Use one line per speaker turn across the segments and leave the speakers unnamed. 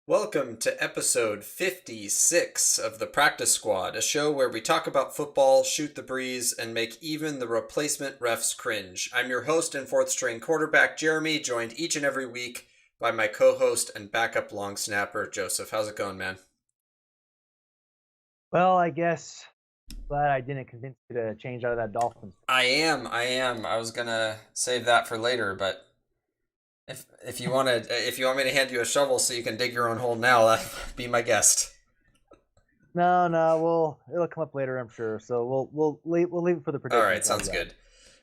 Welcome to episode 56 of the Practice Squad, a show where we talk about football, shoot the breeze, and make even the replacement refs cringe. I'm your host and fourth string quarterback, Jeremy, joined each and every week by my co-host and backup long snapper, Joseph. How's it going, man?
Well, I guess glad I didn't convince you to change out of that Dolphins.
I am. I was gonna save that for later, but if you want me to hand you a shovel so you can dig your own hole now, that be my guest.
No, it'll come up later, I'm sure. So we'll leave it for the
All
predictions.
right, sounds good.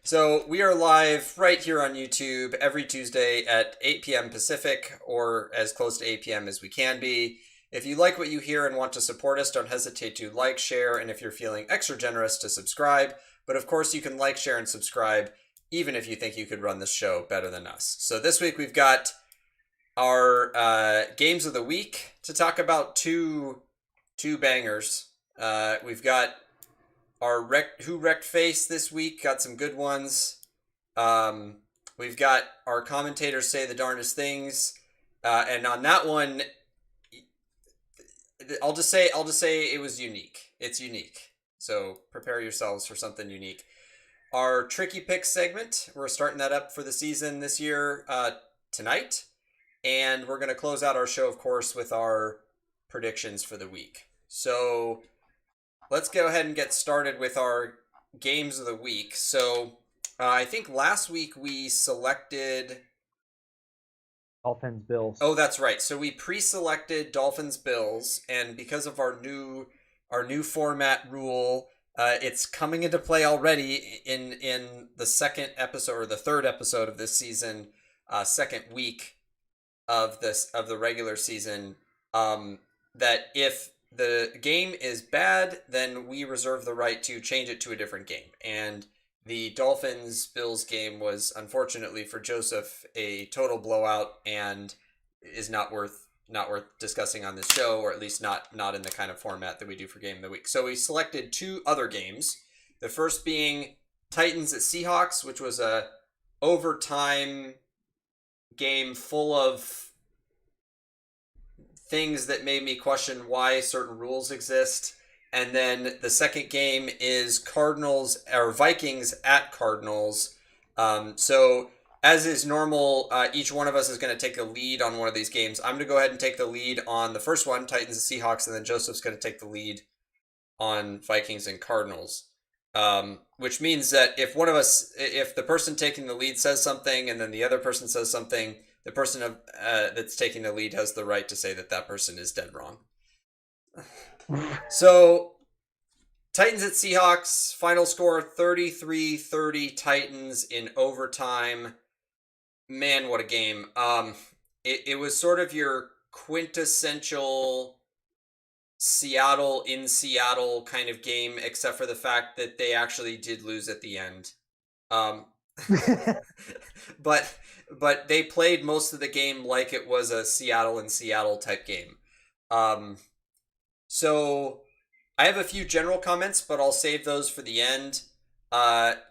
So we are live right here on YouTube every Tuesday at 8 p.m. Pacific, or as close to 8 p.m. as we can be. If you like what you hear and want to support us, don't hesitate to like, share, and if you're feeling extra generous, to subscribe. But of course, you can like, share, and subscribe even if you think you could run this show better than us. So this week we've got our games of the week to talk about two bangers. We've got our Who Wrecked Face this week, got some good ones. We've got our commentators say the darndest things. And on that one, I'll just say it was unique. It's unique. So prepare yourselves for something unique. Our Tricky Picks segment, we're starting that up for the season this year tonight. And we're going to close out our show, of course, with our predictions for the week. So let's go ahead and get started with our games of the week. So I think last week we selected
Dolphins, Bills.
Oh, that's right. So we pre-selected Dolphins Bills, and because of our new format rule, it's coming into play already in the second episode or the third episode of this season, second week of the regular season. That if the game is bad, then we reserve the right to change it to a different game. And the Dolphins-Bills game was, unfortunately for Joseph, a total blowout and is not worth discussing on this show, or at least not in the kind of format that we do for Game of the Week. So we selected two other games. The first being Titans at Seahawks, which was a overtime game full of things that made me question why certain rules exist. And then the second game is Vikings at Cardinals. So as is normal, each one of us is going to take the lead on one of these games. I'm going to go ahead and take the lead on the first one, Titans and Seahawks, and then Joseph's going to take the lead on Vikings and Cardinals. Which means that if the person taking the lead says something and then the other person says something, the person that's taking the lead has the right to say that person is dead wrong. So, Titans at Seahawks, final score 33-30 Titans in overtime. Man, what a game. It was sort of your quintessential Seattle in Seattle kind of game, except for the fact that they actually did lose at the end. But they played most of the game like it was a Seattle in Seattle type game. So I have a few general comments, but I'll save those for the end.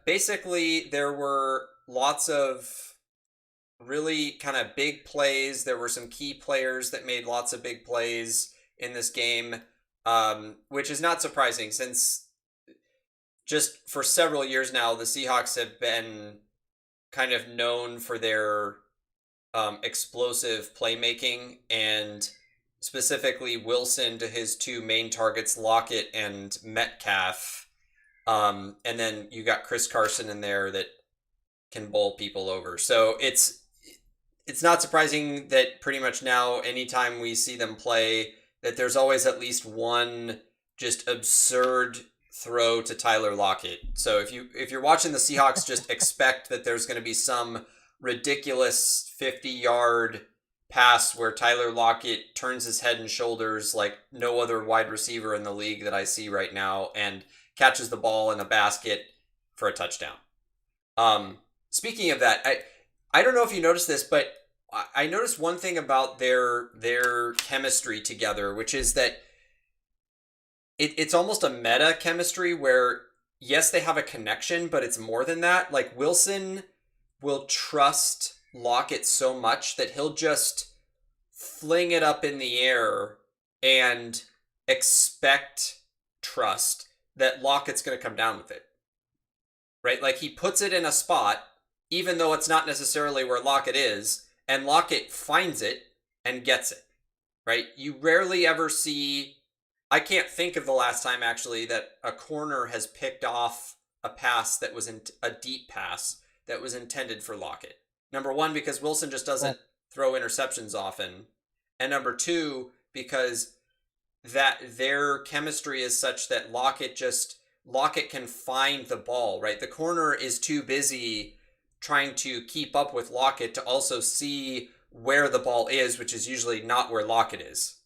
Basically, there were lots of really kind of big plays. There were some key players that made lots of big plays in this game, which is not surprising since just for several years now, the Seahawks have been kind of known for their explosive playmaking, and specifically Wilson to his two main targets, Lockett and Metcalf. And then you got Chris Carson in there that can bowl people over. So it's not surprising that pretty much now, anytime we see them play, that there's always at least one just absurd throw to Tyler Lockett. So if you're watching the Seahawks, just expect that there's going to be some ridiculous 50-yard pass where Tyler Lockett turns his head and shoulders like no other wide receiver in the league that I see right now and catches the ball in a basket for a touchdown. Speaking of that, I don't know if you noticed this, but I noticed one thing about their chemistry together, which is that it's almost a meta chemistry where, yes, they have a connection, but it's more than that. Like, Wilson will trust Lockett so much that he'll just fling it up in the air and expect trust that Lockett's going to come down with it. Right? Like he puts it in a spot, even though it's not necessarily where Lockett is, and Lockett finds it and gets it. Right? You rarely ever see. I can't think of the last time actually that a corner has picked off a pass that was a deep pass that was intended for Lockett. Number one, because Wilson just doesn't
Well,
throw interceptions often, and number two, because that their chemistry is such that Lockett can find the ball, right? The corner is too busy trying to keep up with Lockett to also see where the ball is, which is usually not where Lockett is.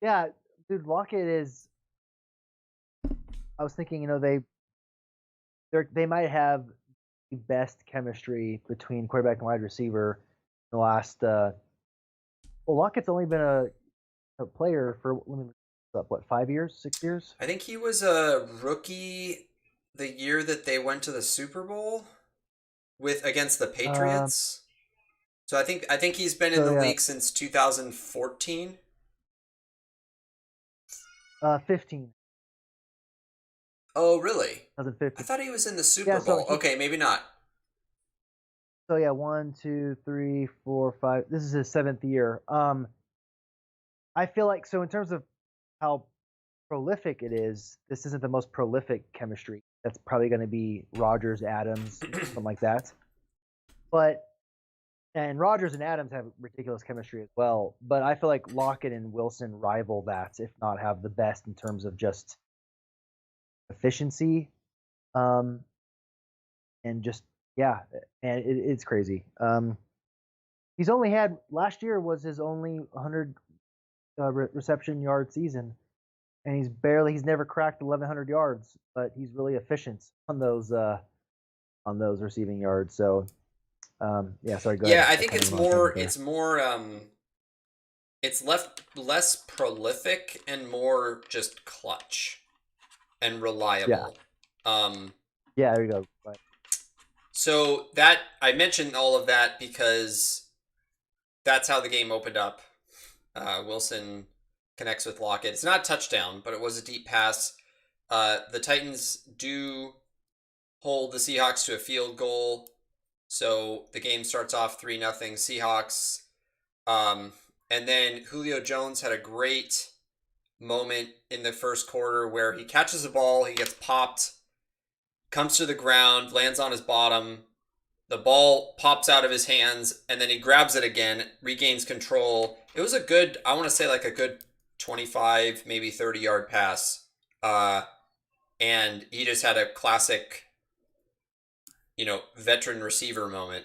yeah, dude, Lockett is. I was thinking, they might have the best chemistry between quarterback and wide receiver in the last. Well, Lockett's only been a player for what 5 years, 6 years?
I think he was a rookie the year that they went to the Super Bowl with against the
Um,
Patriots. So I think he's been in
so
the
yeah,
league since 2014.
15,
Oh, really? I
2015.
thought he was in the
Yeah,
Super Bowl. Okay, maybe not.
so yeah, 1, 2, 3, 4, 5. This is his seventh year. I feel like so in terms of how prolific it is, this isn't the most prolific chemistry. That's probably going to be Rodgers, Adams, something like that. But and Rodgers and Adams have ridiculous chemistry as well. But I feel like Lockett and Wilson rival that, if not have the best in terms of just efficiency. Um, and just yeah, and it's crazy. He's only had last year was his only 100 reception yard season, and he's never cracked 1,100 yards, but he's really efficient on those receiving yards. So yeah, sorry, go
Yeah,
ahead.
I
I
think
kind of
it's
went on a
more
tangent there.
it's more it's less prolific and more just clutch and
Yeah,
reliable. Um
yeah, there you go. Right.
so that I mentioned all of that because that's how the game opened up. Wilson connects with Lockett. It's not a touchdown, but it was a deep pass. The Titans do hold the Seahawks to a field goal, so the game starts off 3-0 Seahawks. Um, and then Julio Jones had a great moment in the first quarter where he catches the ball, he gets popped, comes to the ground, lands on his bottom. The ball pops out of his hands, and then he grabs it again, regains control. It was a good, I want to say like a good 25, maybe 30-yard pass. And he just had a classic, veteran receiver moment.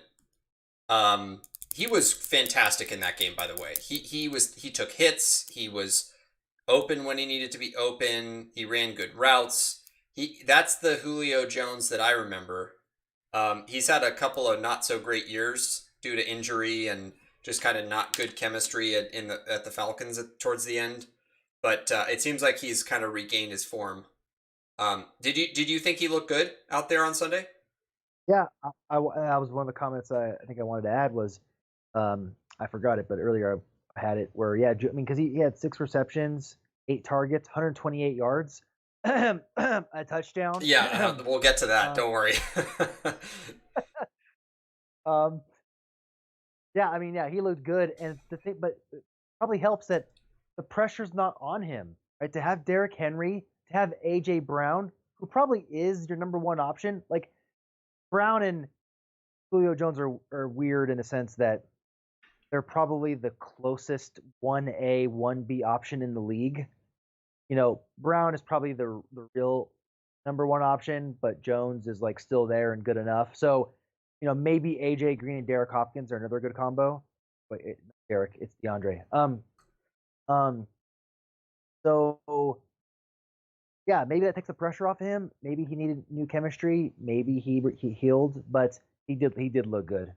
He was fantastic in that game, by the way. He took hits. He was open when he needed to be open. He ran good routes. That's the Julio Jones that I remember. He's had a couple of not so great years due to injury and just kind of not good chemistry at the Falcons towards the end. But it seems like he's kind of regained his form. Did you think he looked good out there on Sunday?
Yeah, I was one of the comments I think I wanted to add was I forgot it, but earlier I had it where yeah, I mean because he had 6 receptions, 8 targets, 128 yards, a touchdown.
Yeah, we'll get to that.
um,
Don't worry.
um, yeah, I mean yeah, he looked good, and the thing, but it probably helps that the pressure's not on him, right? To have Derrick Henry, to have AJ Brown, who probably is your number one option, like Brown and Julio Jones are weird in the sense that they're probably the closest 1A, 1B option in the league. Brown is probably the real number one option, but Jones is like still there and good enough. So, maybe AJ Green and Derek Hopkins are another good combo. But Derek, it's DeAndre. Um, so yeah, maybe that takes the pressure off of him. Maybe he needed new chemistry. Maybe he healed, but he did look good.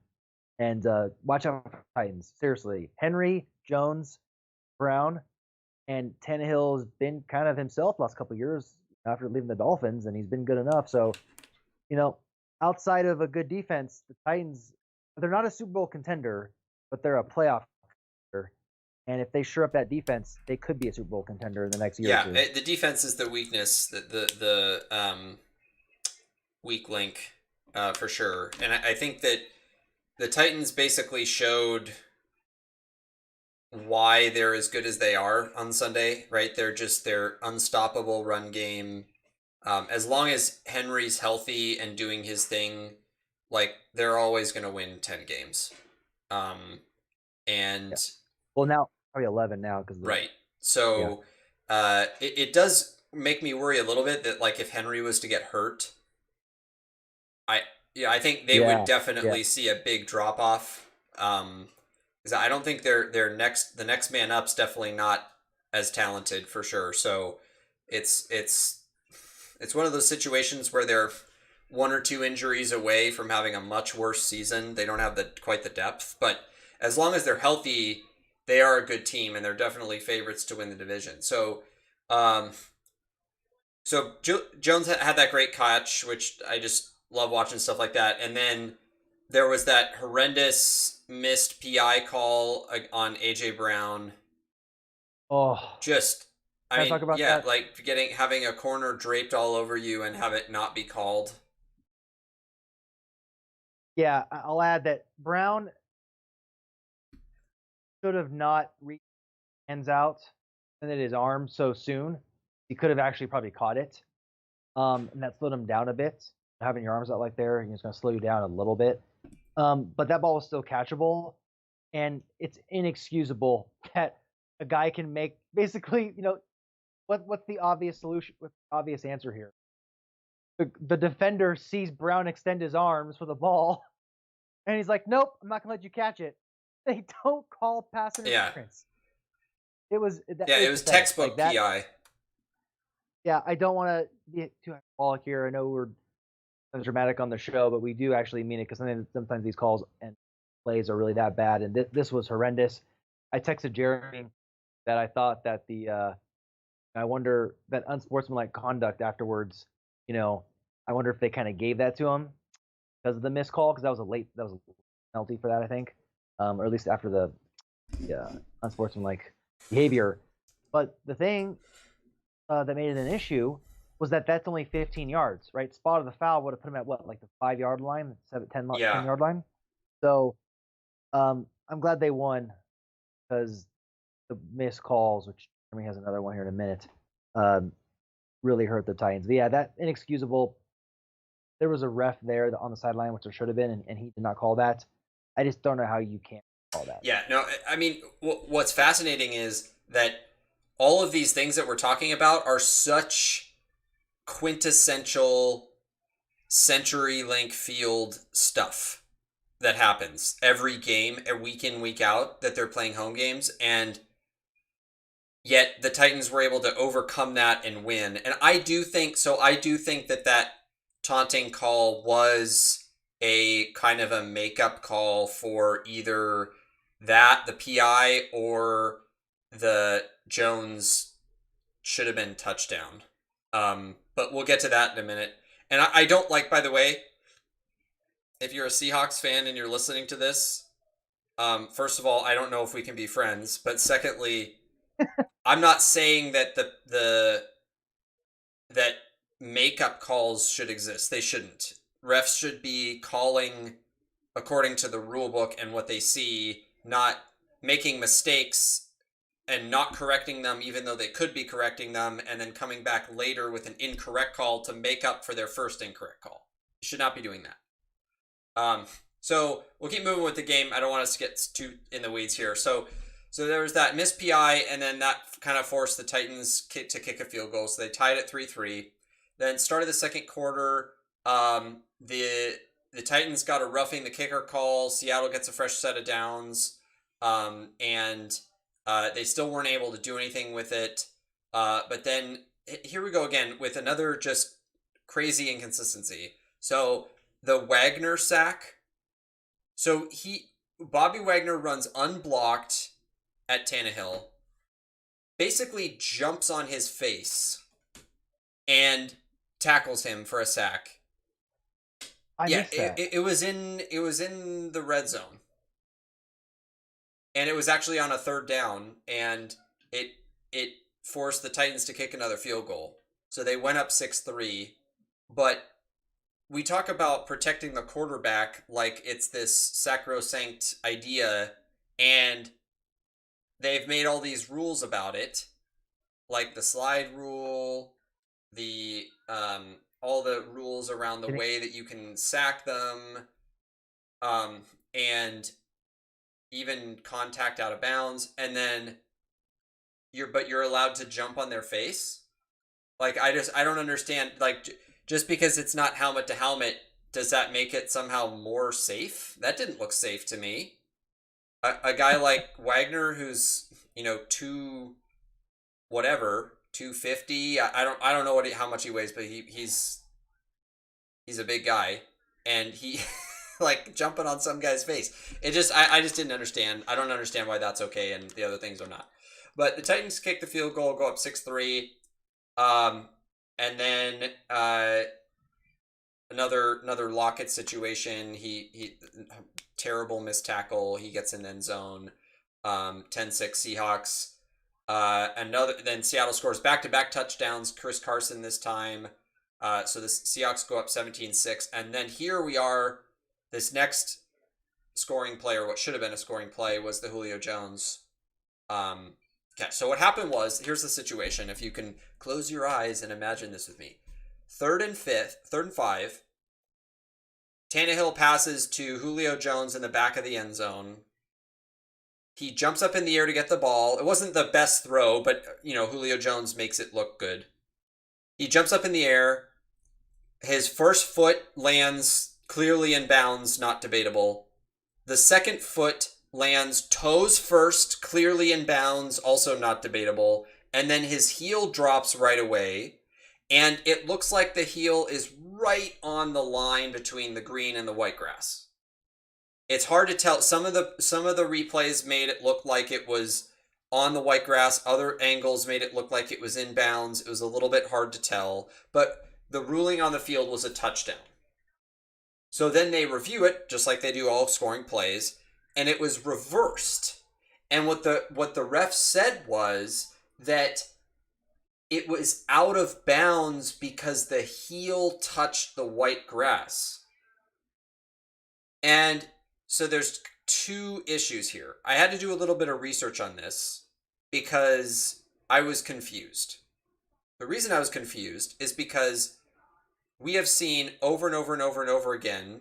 And watch out for Titans. Seriously, Henry, Jones, Brown, and Tannehill's been kind of himself last couple of years after leaving the Dolphins, and he's been good enough. So, you know, outside of a good defense, the Titans, they're not a Super Bowl contender, but they're a playoff contender. And if they shore up that defense, they could be a Super Bowl contender in the next year or
Yeah,
two.
the defense is the weakness, the weak link, for sure. And I think that the Titans basically showed why they're as good as they are on Sunday, right? They're unstoppable run game. As long as Henry's healthy and doing his thing, like they're always going to win 10 games. And
Yeah. Well, now probably 11 now because
right.
Yeah.
So it does make me worry a little bit that like if Henry was to get hurt, I I think they would
Yeah. Yeah.
definitely see a big drop off. Because I don't think the next man up's definitely not as talented for sure. So it's one of those situations where they're one or two injuries away from having a much worse season. They don't have the quite the depth, but as long as they're healthy, they are a good team and they're definitely favorites to win the division. So um, Jones had that great catch, which I just love watching stuff like that. And then there was that horrendous missed PI call on AJ Brown.
Oh,
Just, I
can I
mean,
talk about
yeah,
that?
like having a corner draped all over you and have it not be called.
Yeah, I'll add that Brown should have not reached hands out and then his arm so soon. He could have actually probably caught it. And that slowed him down a bit. Having your arms out like there, it's going to slow you down a little bit. But that ball was still catchable, and it's inexcusable that a guy can make basically, what's the obvious solution? What's the obvious answer here? The defender sees Brown extend his arms for the ball, and he's like, "Nope, I'm not going to let you catch it." They don't call pass
Yeah,
interference. It was
yeah, it was
pathetic.
textbook
Like that.
PI.
Yeah, I don't want to be too hyperbolic here. I know we're dramatic on the show, but we do actually mean it because sometimes these calls and plays are really that bad. And this was horrendous. I texted Jeremy that I thought that I wonder that unsportsmanlike conduct afterwards. I wonder if they kind of gave that to him because of the missed call because that was a penalty for that I think, or at least after the unsportsmanlike behavior. But the thing that made it an issue was that that's only 15 yards, right? Spot of the foul would have put him at what, like the 5 yard line, 10
Yeah,
yard line. So I'm glad they won because the missed calls, which Jeremy has another one here in a minute, really hurt the Titans. But yeah, that inexcusable. There was a ref there on the sideline, which there should have been, and he did not call that. I just don't know how you can't call that.
yeah. No, I mean, what's fascinating is that all of these things that we're talking about are such quintessential CenturyLink Field stuff that happens every game, week in, week out, that they're playing home games, and yet the Titans were able to overcome that and win. And I do think so. I do think that taunting call was a kind of a makeup call for either the PI, or the Jones should have been touchdown. But we'll get to that in a minute. And I don't like, by the way, if you're a Seahawks fan and you're listening to this, first of all, I don't know if we can be friends. But secondly, I'm not saying that that makeup calls should exist. They shouldn't. Refs should be calling according to the rule book and what they see, not making mistakes and not correcting them even though they could be correcting them, and then coming back later with an incorrect call to make up for their first incorrect call. You should not be doing that. So we'll keep moving with the game. I don't want us to get too in the weeds here. So there was that missed PI, and then that kind of forced the Titans to kick a field goal. So they tied at 3-3. Then started the second quarter. The Titans got a roughing the kicker call. Seattle gets a fresh set of downs, and they still weren't able to do anything with it. But then here we go again with another just crazy inconsistency. So the Wagner sack. So Bobby Wagner runs unblocked at Tannehill, basically jumps on his face and tackles him for a sack.
I
Yeah,
missed that.
it was in the red zone, and it was actually on a third down, and it forced the Titans to kick another field goal. So they went up 6-3, but we talk about protecting the quarterback like it's this sacrosanct idea, and they've made all these rules about it, like the slide rule, the all the rules around the way that you can sack them, um, and even contact out of bounds, and then you're allowed to jump on their face. Like I don't understand. Like just because it's not helmet to helmet, does that make it somehow more safe? That didn't look safe to me. A guy like Wagner, who's two whatever 250. I don't know how much he weighs, but he's a big guy, and he like jumping on some guy's face. I just didn't understand. I don't understand why that's okay and the other things are not. But the Titans kick the field goal, go up 6-3. And then another Lockett situation. He terrible missed tackle. He gets in end zone. 10-6 Seahawks. Then Seattle scores back-to-back touchdowns. Chris Carson this time. So the Seahawks go up 17-6. And then here we are. This next scoring play, or what should have been a scoring play, was the Julio Jones. Okay, so what happened was, here's the situation. If you can close your eyes and imagine this with me. 3rd and 5. Tannehill passes to Julio Jones in the back of the end zone. He jumps up in the air to get the ball. It wasn't the best throw, but, Julio Jones makes it look good. He jumps up in the air. His first foot lands clearly in bounds, not debatable. The second foot lands toes first, clearly in bounds, also not debatable. And then his heel drops right away. And it looks like the heel is right on the line between the green and the white grass. It's hard to tell. Some of the replays made it look like it was on the white grass. Other angles made it look like it was in bounds. It was a little bit hard to tell. But the ruling on the field was a touchdown. So then they review it, just like they do all scoring plays, and it was reversed. And what the ref said was that it was out of bounds because the heel touched the white grass. And so there's two issues here. I had to do a little bit of research on this because I was confused. The reason I was confused is because we have seen over and over and over and over again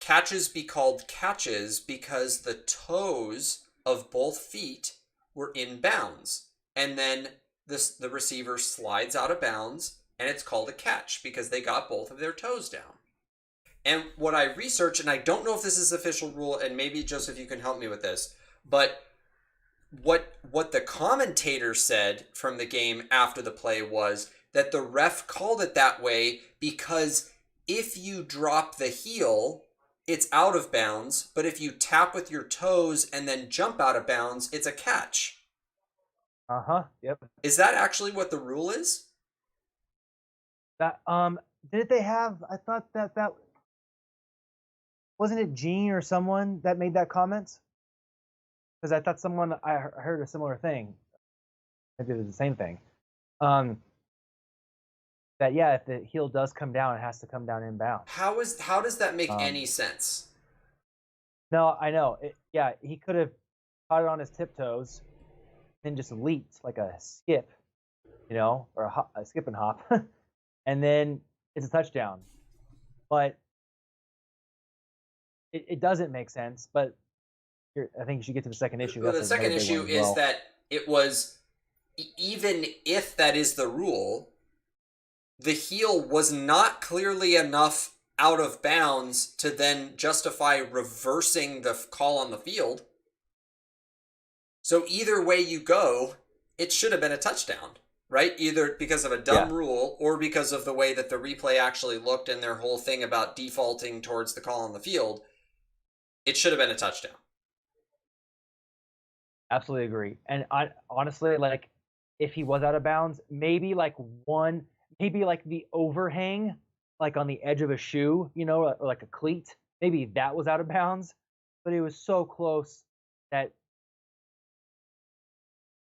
catches be called catches because the toes of both feet were in bounds. And then the receiver slides out of bounds, and it's called a catch because they got both of their toes down. And what I researched, and I don't know if this is official rule, and maybe, Joseph, you can help me with this, but what the commentator said from the game after the play was that the ref called it that way because if you drop the heel, it's out of bounds, but if you tap with your toes and then jump out of bounds, it's a catch.
Yep.
Is that actually what the rule is?
That did they have? I thought that wasn't it Gene or someone that made that comment? Because I thought I heard a similar thing. Maybe it was the same thing. That if the heel does come down, it has to come down inbound.
How does that make any sense?
No, I know. He could have caught it on his tiptoes and just leaped like a skip, or a skip and hop, and then it's a touchdown. But it doesn't make sense. But I think you should get to the second issue.
Well, the second issue is that it was, even if that is the rule, the heel was not clearly enough out of bounds to then justify reversing the call on the field. So either way you go, it should have been a touchdown, right? Either because of a dumb rule or because of the way that the replay actually looked and their whole thing about defaulting towards the call on the field. It should have been a touchdown.
Absolutely agree. And I honestly, like, if he was out of bounds, maybe like the overhang like on the edge of a shoe, or like a cleat. Maybe that was out of bounds, but it was so close that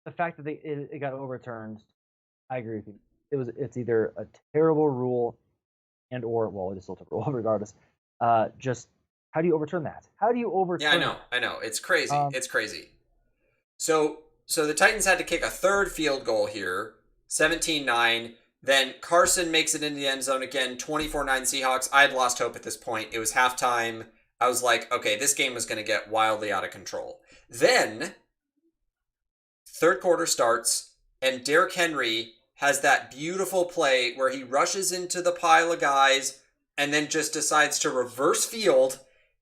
the fact that it got overturned, I agree with you. It's either a terrible rule and or well, it is still a rule regardless. Just how do you overturn that? How do you
Yeah,
overturn
I know. It's crazy.
it?
It's crazy. So the Titans had to kick a third field goal here, 17-9. Then Carson makes it into the end zone again, 24-9 Seahawks. I had lost hope at this point. It was halftime. I was like, okay, this game was going to get wildly out of control. Then third quarter starts, and Derrick Henry has that beautiful play where he rushes into the pile of guys and then just decides to reverse field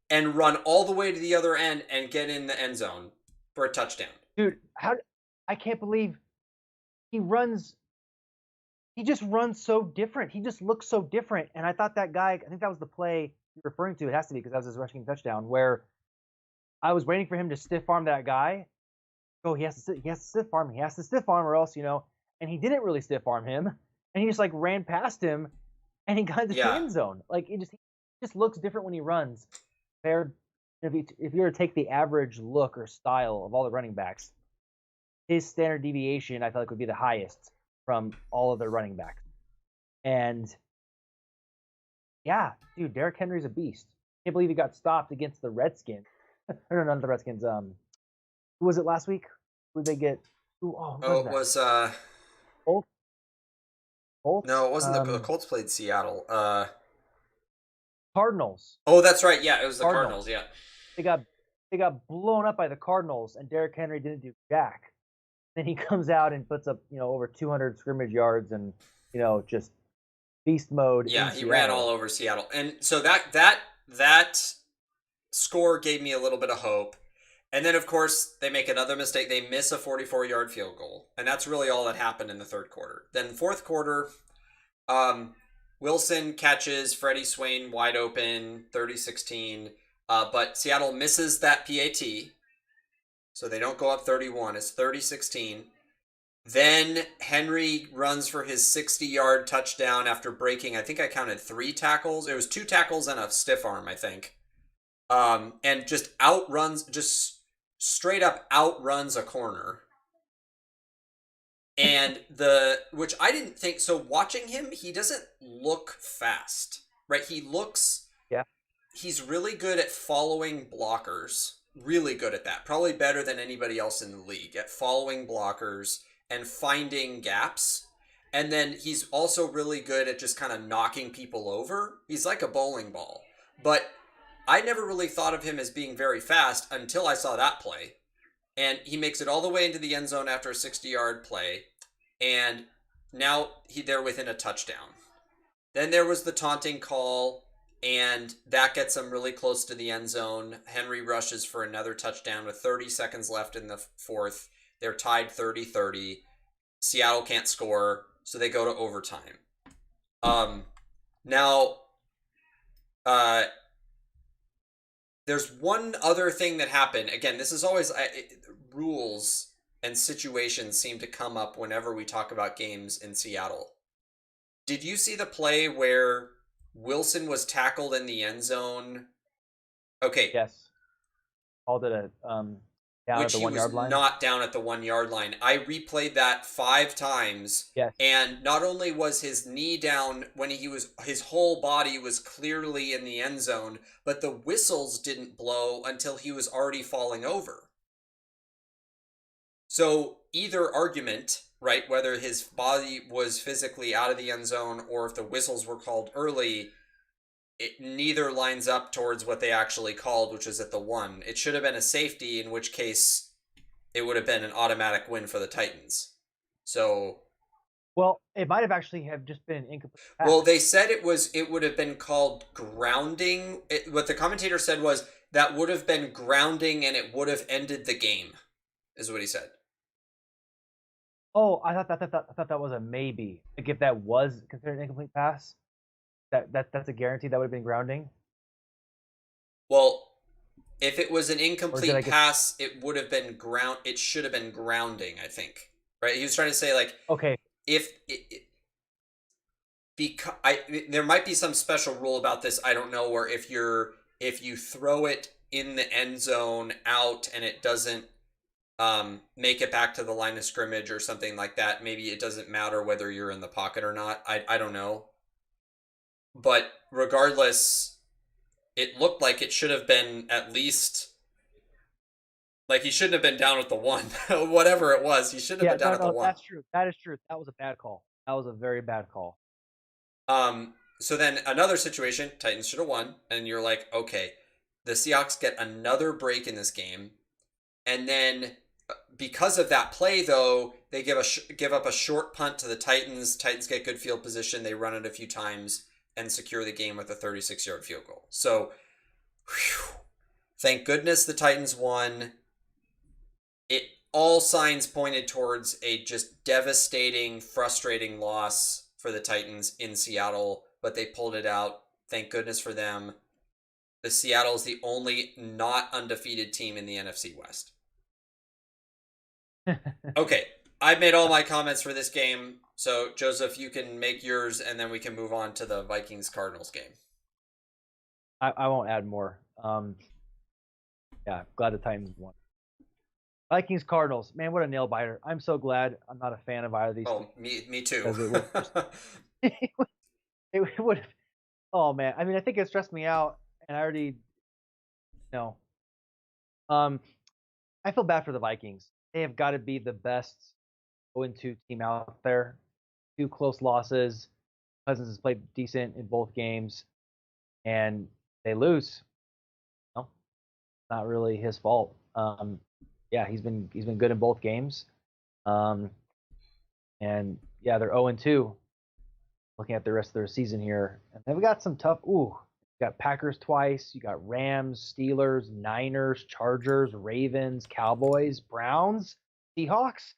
and run all the way to the other end and get in the end zone for a touchdown.
Dude, I can't believe he runs. He just runs so different. He just looks so different. And I thought that guy, I think that was the play you're referring to. It has to be because that was his rushing touchdown where I was waiting for him to stiff arm that guy. Oh, he has to stiff arm. He has to stiff arm or else, and he didn't really stiff arm him. And he just like ran past him and he got into the end zone. Like he just looks different when he runs. Compared, if you were to take the average look or style of all the running backs, his standard deviation I feel like would be the highest from all of their running backs. And yeah, dude, Derrick Henry's a beast. Can't believe he got stopped against the Redskins. No, not the Redskins. Who was it last week? Who did they get?
It was
Colts.
No, it wasn't the Colts played Seattle.
Cardinals.
Oh, that's right. Yeah, it was the Cardinals. Yeah,
they got blown up by the Cardinals, and Derrick Henry didn't do jack. Then he comes out and puts up over 200 scrimmage yards and just beast mode.
Yeah, he ran all over Seattle, and so that score gave me a little bit of hope. And then, of course, they make another mistake. They miss a 44-yard field goal, and that's really all that happened in the third quarter. Then fourth quarter, Wilson catches Freddie Swain wide open, 30-16, but Seattle misses that PAT, so they don't go up 31. It's 30-16. Then Henry runs for his 60-yard touchdown after breaking, I think I counted 3 tackles. It was 2 tackles and a stiff arm, I think. And just straight up outruns a corner. And which I didn't think, so watching him, he doesn't look fast, right? He's really good at following blockers, really good at that. Probably better than anybody else in the league at following blockers and finding gaps. And then he's also really good at just kind of knocking people over. He's like a bowling ball, but I never really thought of him as being very fast until I saw that play. And he makes it all the way into the end zone after a 60-yard play. And now they're within a touchdown. Then there was the taunting call, and that gets them really close to the end zone. Henry rushes for another touchdown with 30 seconds left in the fourth. They're tied 30-30. Seattle can't score, so they go to overtime. Now, there's one other thing that happened. Again, this is always rules and situations seem to come up whenever we talk about games in Seattle. Did you see the play where Wilson was tackled in the end zone? Okay.
Yes. Called it down at the 1 yard line.
Not down at the 1 yard line. I replayed that 5 times.
Yes.
And not only was his knee down when his whole body was clearly in the end zone, but the whistles didn't blow until he was already falling over. So either argument, right, whether his body was physically out of the end zone or if the whistles were called early, neither lines up towards what they actually called, which was at the 1. It should have been a safety, in which case it would have been an automatic win for the Titans. So,
well, it might have actually just been an incomplete pass.
Well, they said it would have been called grounding. What the commentator said was that would have been grounding and it would have ended the game, is what he said.
Oh, I thought that was a maybe. Like if that was considered an incomplete pass, that's a guarantee that would have been grounding.
Well, if it was an incomplete pass, it would have been it should have been grounding, I think. Right? He was trying to say like,
okay,
if because there might be some special rule about this. I don't know, where if you throw it in the end zone out and it doesn't make it back to the line of scrimmage or something like that, maybe it doesn't matter whether you're in the pocket or not. I don't know. But regardless, it looked like it should have been at least, like, he shouldn't have been down at the one. Whatever it was, he shouldn't have
Yeah,
been down at the one.
that's true. That is true. That was a bad call. That was a very bad call.
So then another situation, Titans should have won, and you're like, okay, the Seahawks get another break in this game, and then because of that play, though, they give up a short punt to the Titans. Titans get good field position. They run it a few times and secure the game with a 36-yard field goal. So, whew, thank goodness the Titans won. It all signs pointed towards a just devastating, frustrating loss for the Titans in Seattle, but they pulled it out. Thank goodness for them. The Seattle is the only not undefeated team in the NFC West. Okay, I've made all my comments for this game. So, Joseph, you can make yours, and then we can move on to the Vikings-Cardinals game.
I won't add more. Yeah, glad the Titans won. Vikings Cardinals, man, what a nail biter! I'm so glad I'm not a fan of either of these.
Oh, me too.
It would have. Oh man, I mean, I think it stressed me out, and I already know. I feel bad for the Vikings. They have got to be the best 0-2 team out there. 2 close losses. Cousins has played decent in both games, and they lose. No, not really his fault. Yeah, he's been good in both games. And yeah, they're 0-2. Looking at the rest of their season here, and then we got some tough. You got Packers twice. You got Rams, Steelers, Niners, Chargers, Ravens, Cowboys, Browns, Seahawks.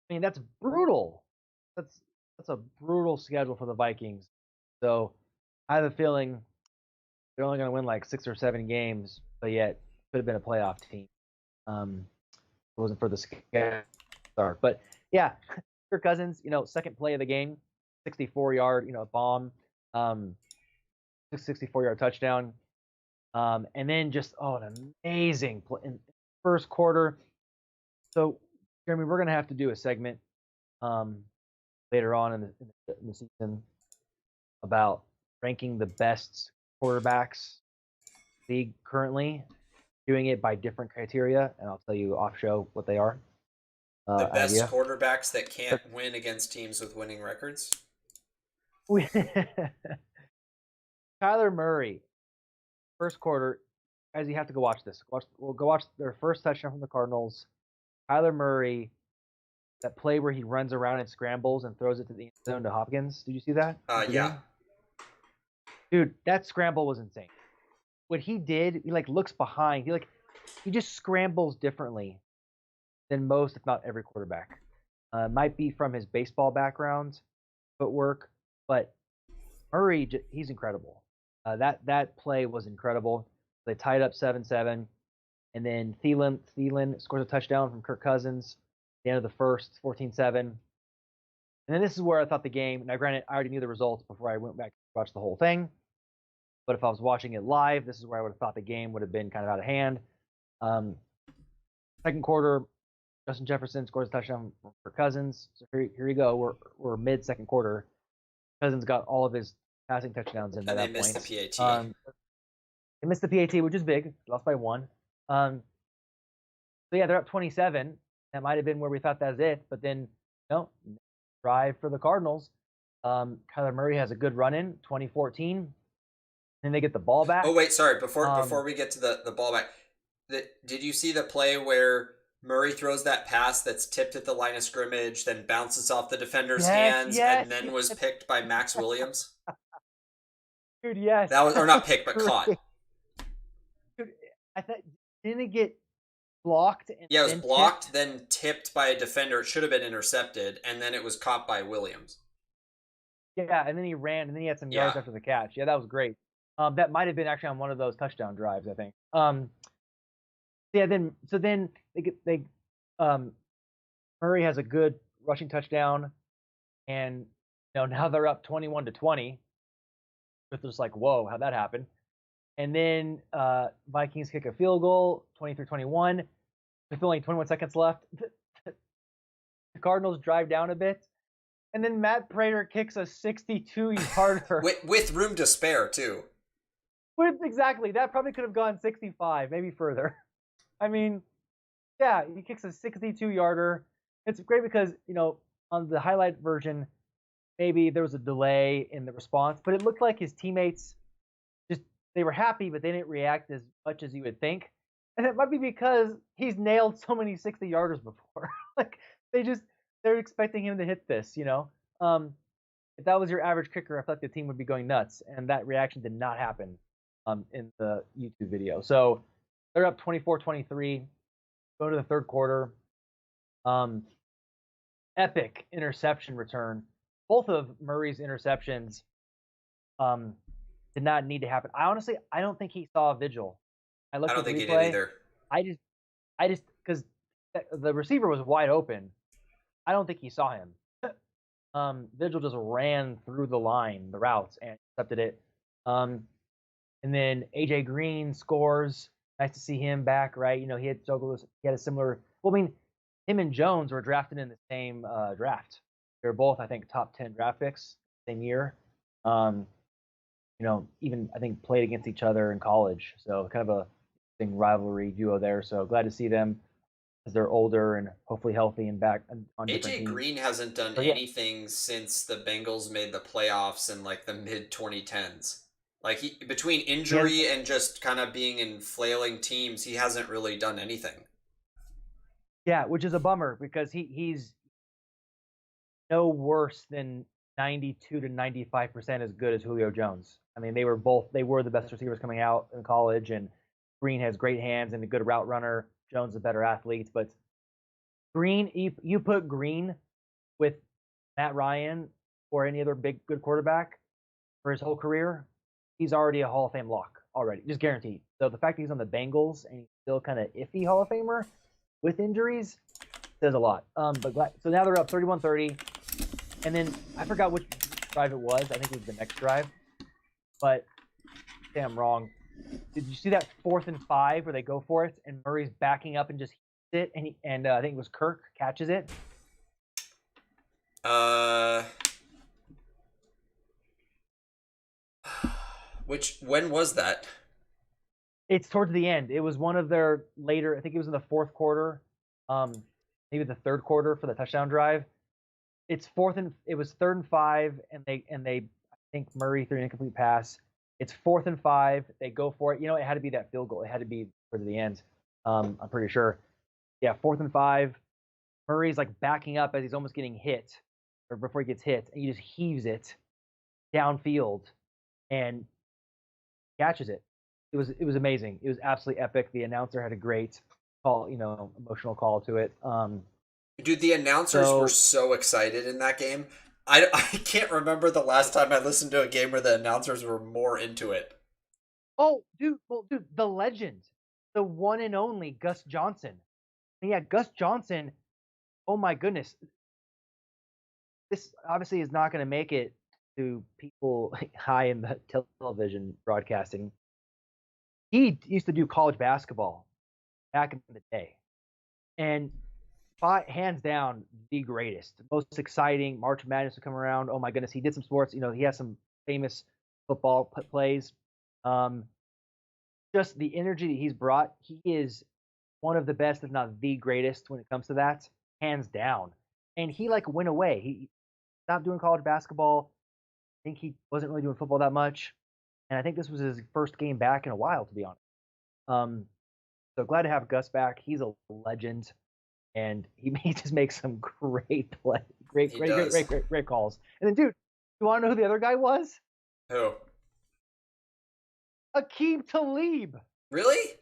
I mean, that's brutal. That's a brutal schedule for the Vikings. So I have a feeling they're only going to win like 6 or 7 games, but yet could have been a playoff team. It wasn't for the start, but yeah, Kirk Cousins, second play of the game, 64-yard, bomb, 64-yard touchdown, and then just an amazing play in first quarter. So, Jeremy, we're gonna have to do a segment later on in the season about ranking the best quarterbacks league currently, doing it by different criteria, and I'll tell you off show what they are.
The best quarterbacks that can't win against teams with winning records.
Kyler Murray, first quarter, guys, you have to go watch this. We'll go watch their first touchdown from the Cardinals. Kyler Murray, that play where he runs around and scrambles and throws it to the end zone to Hopkins. Did you see that?
Yeah.
Dude, that scramble was insane. What he did, he looks behind. He just scrambles differently than most, if not every quarterback. Might be from his baseball background, footwork, but Murray, he's incredible. That play was incredible. They tied up 7-7, and then Thielen scores a touchdown from Kirk Cousins at the end of the first, 14-7. And then this is where I thought the game. Now, granted, I already knew the results before I went back to watch the whole thing. But if I was watching it live, this is where I would have thought the game would have been kind of out of hand. Second quarter, Justin Jefferson scores a touchdown for Cousins. So here you go. We're mid-second quarter. Cousins got all of his passing touchdowns in by that point.
And they missed the PAT.
They missed the PAT, which is big. Lost by 1. So yeah, they're up 27. That might have been where we thought that's it. But then, drive for the Cardinals. Kyler Murray has a good run-in, 2014. Then they get the ball back.
Oh, wait, sorry. Before we get to the ball back, did you see the play where Murray throws that pass that's tipped at the line of scrimmage, then bounces off the defender's hands, and then was picked by Max Williams?
Dude, yes.
That was, or not picked, but caught.
Dude, I thought, didn't it get blocked?
Yeah, it was blocked, then tipped by a defender. It should have been intercepted, and then it was caught by Williams.
Yeah, and then he ran, and then he had some yards after the catch. Yeah, that was great. That might have been actually on one of those touchdown drives, I think. Then Murray has a good rushing touchdown, and now they're up 21-20. It's just like, whoa, how'd that happen? And then Vikings kick a field goal, 23-21, with only 21 seconds left. The Cardinals drive down a bit, and then Matt Prater kicks a 62-yarder.
with room to spare, too.
Exactly. That probably could have gone 65, maybe further. I mean, yeah, he kicks a 62-yarder. It's great because, on the highlight version, maybe there was a delay in the response, but it looked like his teammates they were happy, but they didn't react as much as you would think. And it might be because he's nailed so many 60-yarders before. Like they're expecting him to hit this, If that was your average kicker, I feel like the team would be going nuts, and that reaction did not happen in the YouTube video. So they're up 24-23, go to the third quarter. Epic interception return. Both of Murray's interceptions did not need to happen. I don't think he saw a vigil. I
I don't
at the
think he
replay.
did either.
I just because the receiver was wide open. I don't think he saw him. Vigil just ran through the line, the routes, and accepted it. And then AJ Green scores. Nice to see him back, right? He had a similar. Well, I mean, him and Jones were drafted in the same draft. They're both, I think, top 10 draft picks same year. Even I think played against each other in college. So kind of a thing rivalry duo there. So glad to see them as they're older and hopefully healthy and back on different
AJ
teams.
Green hasn't done anything since the Bengals made the playoffs in like the mid 2010s. Like between injury and just kind of being in flailing teams, he hasn't really done anything.
Yeah, which is a bummer because he's no worse than 92 to 95% as good as Julio Jones. I mean, they were the best receivers coming out in college, and Green has great hands and a good route runner. Jones is a better athlete, but Green, you put Green with Matt Ryan or any other good quarterback for his whole career, he's already a Hall of Fame lock already, just guaranteed. So the fact that he's on the Bengals and he's still kind of iffy Hall of Famer with injuries says a lot. So now they're up 31-30, and then I forgot which drive it was. I think it was the next drive, but say I'm wrong. Did you see that 4th and 5 where they go for it and Murray's backing up and just hits it, and I think it was Kirk catches it?
When was that?
It's towards the end. It was one of their later. I think it was in the fourth quarter, maybe the third quarter for the touchdown drive. It was 3rd and 5, and they I think Murray threw an incomplete pass. It's 4th and 5. They go for it. It had to be that field goal. It had to be towards the end. I'm pretty sure. Yeah, 4th and 5. Murray's like backing up as he's almost getting hit, or before he gets hit, and he just heaves it downfield and catches it. It was amazing. It was absolutely epic. The announcer had a great call, emotional call to it.
Dude, the announcers were so excited in that game. I can't remember the last time I listened to a game where the announcers were more into it.
Oh, dude, the legend, the one and only Gus Johnson. And yeah, Gus Johnson. Oh my goodness, this obviously is not going to make it to people high in the television broadcasting. He used to do college basketball back in the day, and hands down the greatest, most exciting. March Madness would come around. Oh my goodness, he did some sports. He has some famous football plays. Just the energy that he's brought. He is one of the best, if not the greatest, when it comes to that, hands down. And he went away. He stopped doing college basketball. I think he wasn't really doing football that much, and I think this was his first game back in a while, to be honest. So glad to have Gus back. He's a legend, and he just makes some great play, great calls. And then, dude, you want to know who the other guy was?
Who?
Aqib Talib.
Really?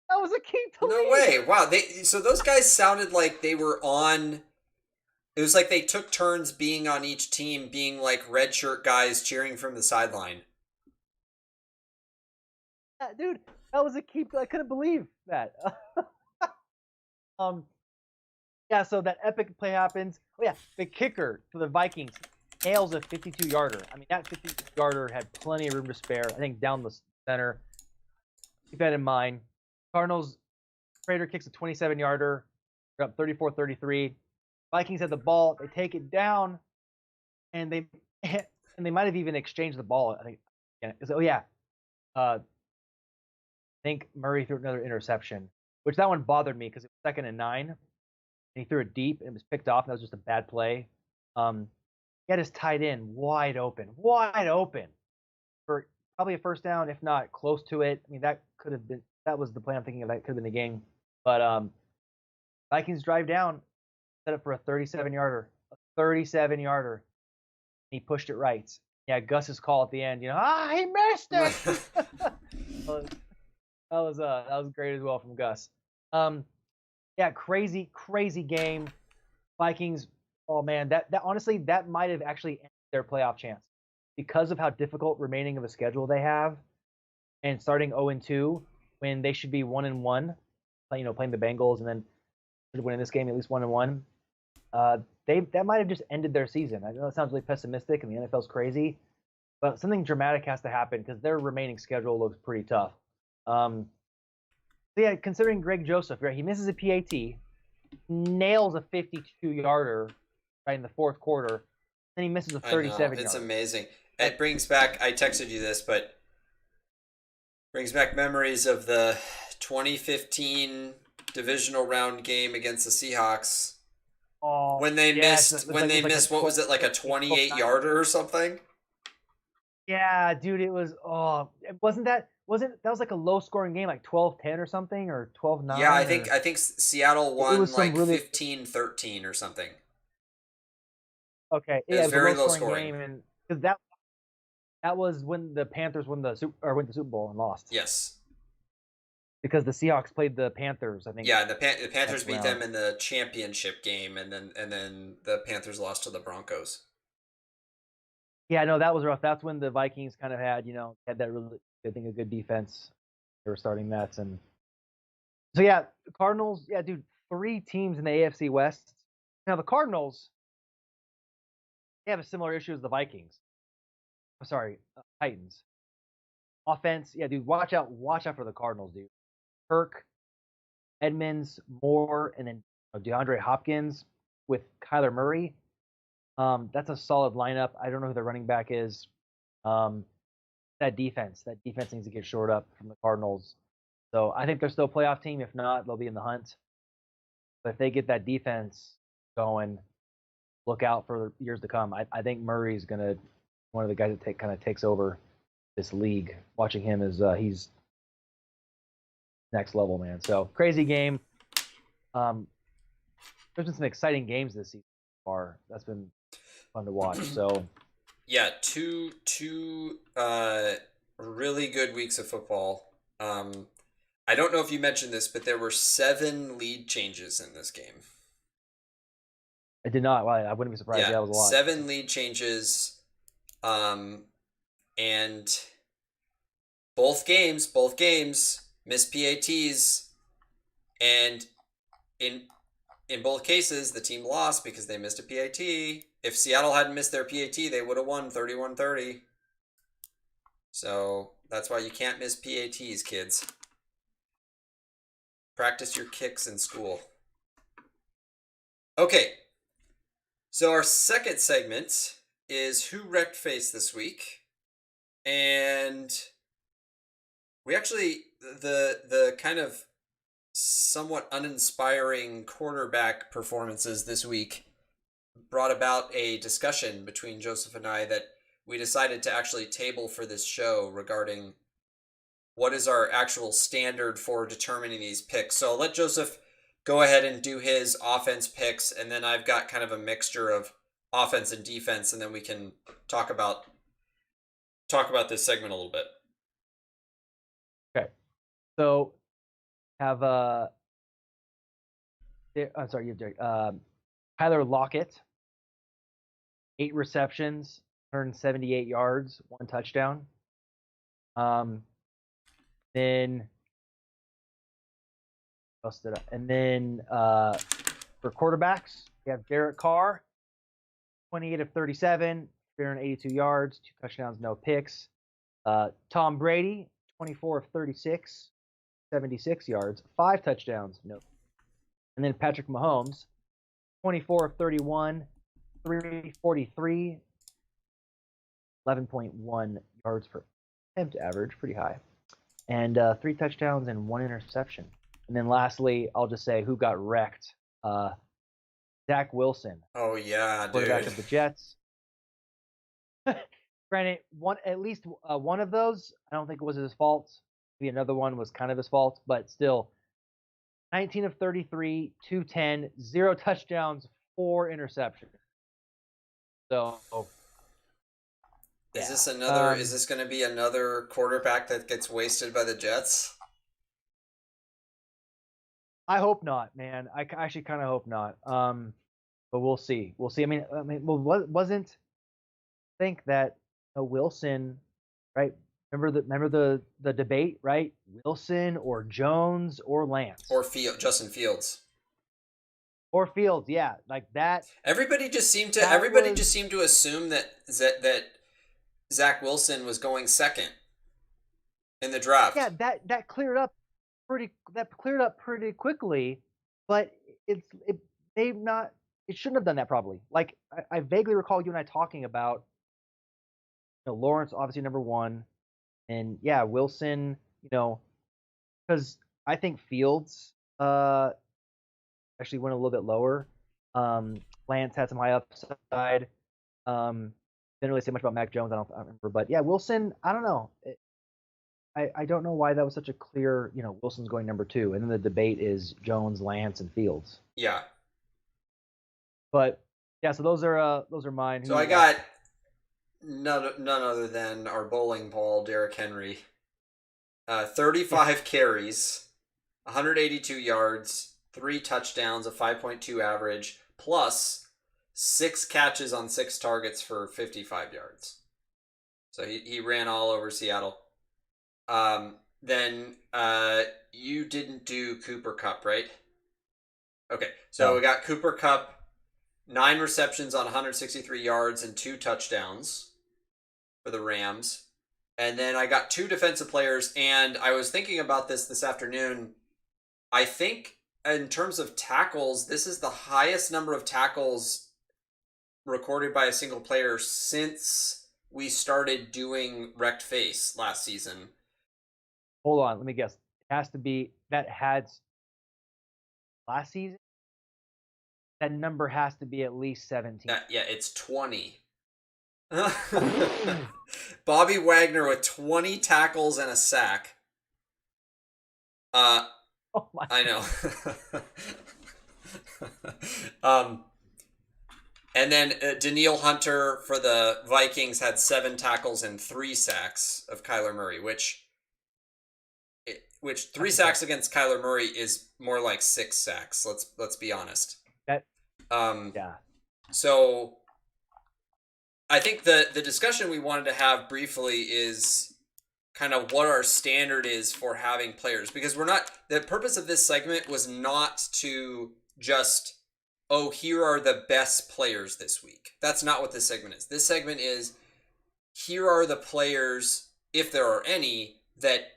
That was Aqib Talib.
No way! Wow. So those guys sounded like they were on. It was like they took turns being on each team, being like red shirt guys cheering from the sideline.
Yeah, dude, that was Aqib. I couldn't believe that. Yeah, so that epic play happens. Oh yeah, the kicker for the Vikings nails a 52-yarder. I mean, that 52-yarder had plenty of room to spare. I think down the center. Keep that in mind. Cardinals, Prater kicks a 27-yarder. They're up 34-33. Vikings had the ball. They take it down, and they might have even exchanged the ball. I think. Yeah. Oh yeah. I think Murray threw another interception, which that one bothered me because it was 2nd and 9. And he threw it deep, and it was picked off, and that was just a bad play. He had his tight end wide open for probably a first down, if not close to it. I mean, that was the play I'm thinking of. That could have been the game. But Vikings drive down, set up for a 37-yarder. A 37-yarder. He pushed it right. Yeah, Gus's call at the end, he missed it. that was great as well from Gus. Yeah, crazy game. Vikings, oh man, that honestly, that might have actually ended their playoff chance because of how difficult remaining of a schedule they have, and starting 0-2 when they should be 1-1, playing the Bengals and then winning this game at least 1-1. That might have just ended their season. I know it sounds really pessimistic and the NFL's crazy, but something dramatic has to happen because their remaining schedule looks pretty tough. So yeah, considering Greg Joseph, right, he misses a PAT, nails a 52-yarder right in the fourth quarter, then he misses a 37-yarder.
It's amazing. It brings back, I texted you this, but brings back memories of the 2015 divisional round game against the Seahawks.
Oh,
when they missed, what was it, like a 28-yarder or something?
Yeah, dude, it was. Oh, that was like a low-scoring game, like 12-10 or something, or 12-9.
Yeah, I think Seattle won like
really
15-13 or something.
Okay,
it was very low
scoring game, and because that was when the Panthers went the Super Bowl and lost.
Yes.
Because the Seahawks played the Panthers, I think.
Yeah, the Panthers beat them in the championship game, and then the Panthers lost to the Broncos.
Yeah, no, that was rough. That's when the Vikings kind of had that really, I think, a good defense. They were starting that, and so yeah, Cardinals. Yeah, dude, 3 teams in the AFC West. Now the Cardinals, they have a similar issue as the Vikings. I'm sorry, Titans. Offense, yeah, dude, watch out for the Cardinals, dude. Kirk, Edmonds, Moore, and then DeAndre Hopkins with Kyler Murray. That's a solid lineup. I don't know who the running back is. That defense needs to get shored up from the Cardinals. So I think they're still a playoff team. If not, they'll be in the hunt. But if they get that defense going, look out for years to come. I think Murray's gonna one of the guys that kind of takes over this league. Watching him is he's next level, man. So crazy game. There's been some exciting games this season so far. That's been fun to watch. So
yeah, two really good weeks of football. I don't know if you mentioned this, but there were 7 lead changes in this game.
I did not. Well, I wouldn't be surprised. Yeah, that was a lot.
7 lead changes, and both games missed PATs, and in both cases the team lost because they missed a PAT. If Seattle hadn't missed their PAT, they would have won 31-30. So that's why you can't miss PATs, kids. Practice your kicks in school. Okay. So our second segment is Who Wrecked Face this week. And we actually, the kind of somewhat uninspiring quarterback performances this week brought about a discussion between Joseph and I that we decided to actually table for this show regarding what is our actual standard for determining these picks. So I'll let Joseph go ahead and do his offense picks, and then I've got kind of a mixture of offense and defense, and then we can talk about this segment a little bit.
Okay. So have Tyler Lockett, 8 receptions, 178 yards, 1 touchdown. Then for For quarterbacks, we have Derek Carr, 28 of 37, 382 yards, 2 touchdowns, no picks. Tom Brady, 24 of 36, 76 yards, 5 touchdowns, no. And then Patrick Mahomes, 24 of 31, 343, 11.1 yards per attempt average, pretty high. And 3 touchdowns and 1 interception. And then lastly, I'll just say who got wrecked. Zach Wilson.
Oh, yeah,
quarterback
dude.
of the Jets. Granted, at least one of those, I don't think it was his fault. Maybe another one was kind of his fault, but still, 19 of 33, 210, 0 touchdowns, 4 interceptions. So,
is this another? Is this going to be another quarterback that gets wasted by the Jets?
I hope not, man. I actually kind of hope not. But we'll see. We'll see. I mean, wasn't think that Wilson, right? Remember the debate, right? Wilson or Jones or Lance
or Justin Fields
or Fields, yeah, like that.
Everybody just seemed to assume that Zach Wilson was going second in the draft.
Yeah, that cleared up pretty quickly, but it shouldn't have done that probably. Like I vaguely recall you and I talking about Lawrence obviously number 1, and yeah, Wilson, because I think Fields actually went a little bit lower. Lance had some high upside. Didn't really say much about Mac Jones. I don't remember, but yeah, Wilson. I don't know. I don't know why that was such a clear. Wilson's going number 2, and then the debate is Jones, Lance, and Fields.
Yeah.
But yeah, so those are mine.
So I got none other than our bowling ball, Derrick Henry. 35 carries, 182 yards, 3 touchdowns, a 5.2 average, plus 6 catches on 6 targets for 55 yards. So he ran all over Seattle. Then you didn't do Cooper Kupp, right? Okay, so we got Cooper Kupp, 9 receptions on 163 yards and 2 touchdowns for the Rams. And then I got 2 defensive players, and I was thinking about this afternoon. I think in terms of tackles, this is the highest number of tackles recorded by a single player since we started doing Wrecked Face last season.
Hold on, let me guess. It has to be that had last season. That number has to be at least 17.
Yeah, it's 20. Bobby Wagner with 20 tackles and a sack.
Oh my
I know. And then Danielle Hunter for the Vikings had 7 tackles and 3 sacks of Kyler Murray, which 3 sacks against Kyler Murray is more like 6 sacks. Let's be honest.
Yeah.
So I think the discussion we wanted to have briefly is kind of what our standard is for having players, because the purpose of this segment was not to just, here are the best players this week. That's not what this segment is. This segment is, here are the players, if there are any, that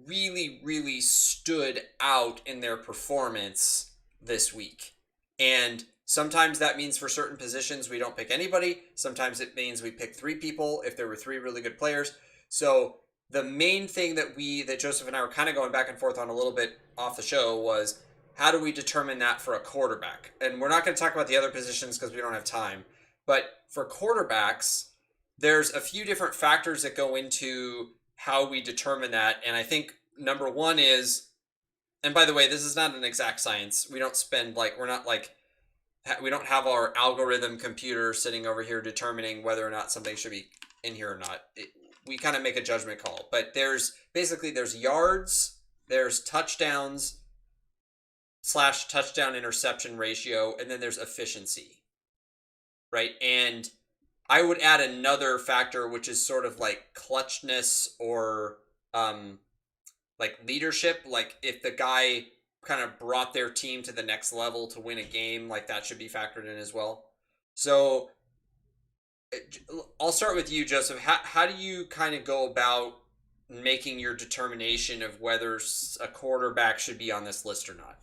really, really stood out in their performance this week. And sometimes that means for certain positions we don't pick anybody. Sometimes it means we pick 3 people if there were 3 really good players. So the main thing that Joseph and I were kind of going back and forth on a little bit off the show was, how do we determine that for a quarterback? And we're not going to talk about the other positions because we don't have time. But for quarterbacks, there's a few different factors that go into how we determine that. And I think number 1 is, and by the way, this is not an exact science. We don't we don't have our algorithm computer sitting over here determining whether or not something should be in here or not. We kind of make a judgment call. But there's yards, there's touchdowns / touchdown interception ratio, and then there's efficiency, right? And I would add another factor, which is sort of like clutchness or like leadership. Like if the guy kind of brought their team to the next level to win a game, like that should be factored in as well. So I'll start with you, Joseph. How do you kind of go about making your determination of whether a quarterback should be on this list or not?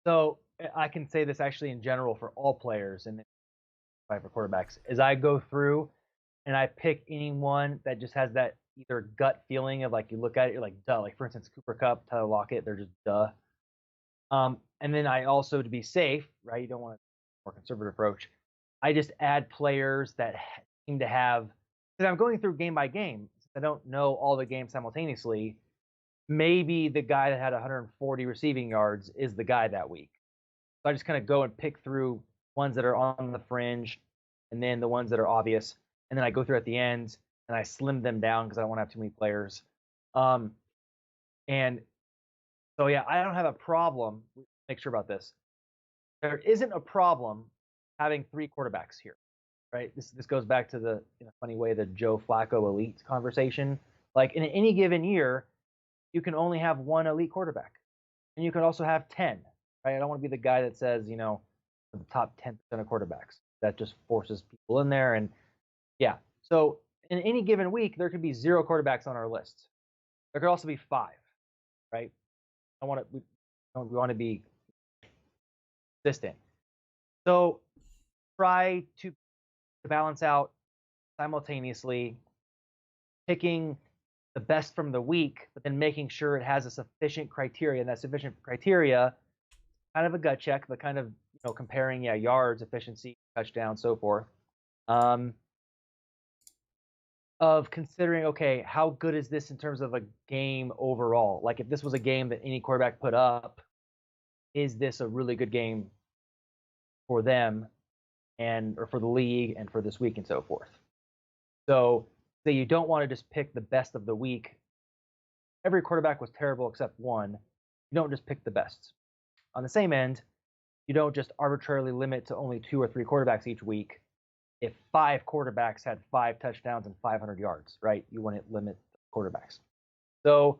So I can say this actually in general for all players and for quarterbacks, is I go through and I pick anyone that just has that either gut feeling of like you look at it, you're like, duh. Like for instance, Cooper Kupp, Tyler Lockett, they're just duh. And then I also, to be safe, right? You don't want a more conservative approach. I just add players that seem to have, because I'm going through game by game. I don't know all the games simultaneously. Maybe the guy that had 140 receiving yards is the guy that week. So I just kind of go and pick through ones that are on the fringe and then the ones that are obvious. And then I go through at the end and I slim them down because I don't want to have too many players. And so, yeah, I don't have a problem. Make sure about this. There isn't a problem having 3 quarterbacks here, right? This goes back to the, in a funny way, the Joe Flacco elite conversation. Like in any given year, you can only have 1 elite quarterback, and you can also have 10. Right? I don't want to be the guy that says, the top 10% of quarterbacks. That just forces people in there, and yeah. So in any given week, there could be 0 quarterbacks on our list. There could also be 5, right? We want to be consistent. So try to balance out simultaneously picking the best from the week, but then making sure it has a sufficient criteria. And that sufficient criteria, kind of a gut check, but kind of comparing yards, efficiency, touchdown, so forth. Of considering, okay, how good is this in terms of a game overall? Like if this was a game that any quarterback put up, is this a really good game for them or for the league and for this week and so forth? So say you don't want to just pick the best of the week. Every quarterback was terrible except one. You don't just pick the best. On the same end, you don't just arbitrarily limit to only 2 or 3 quarterbacks each week. If 5 quarterbacks had 5 touchdowns and 500 yards, right? You wouldn't limit quarterbacks. So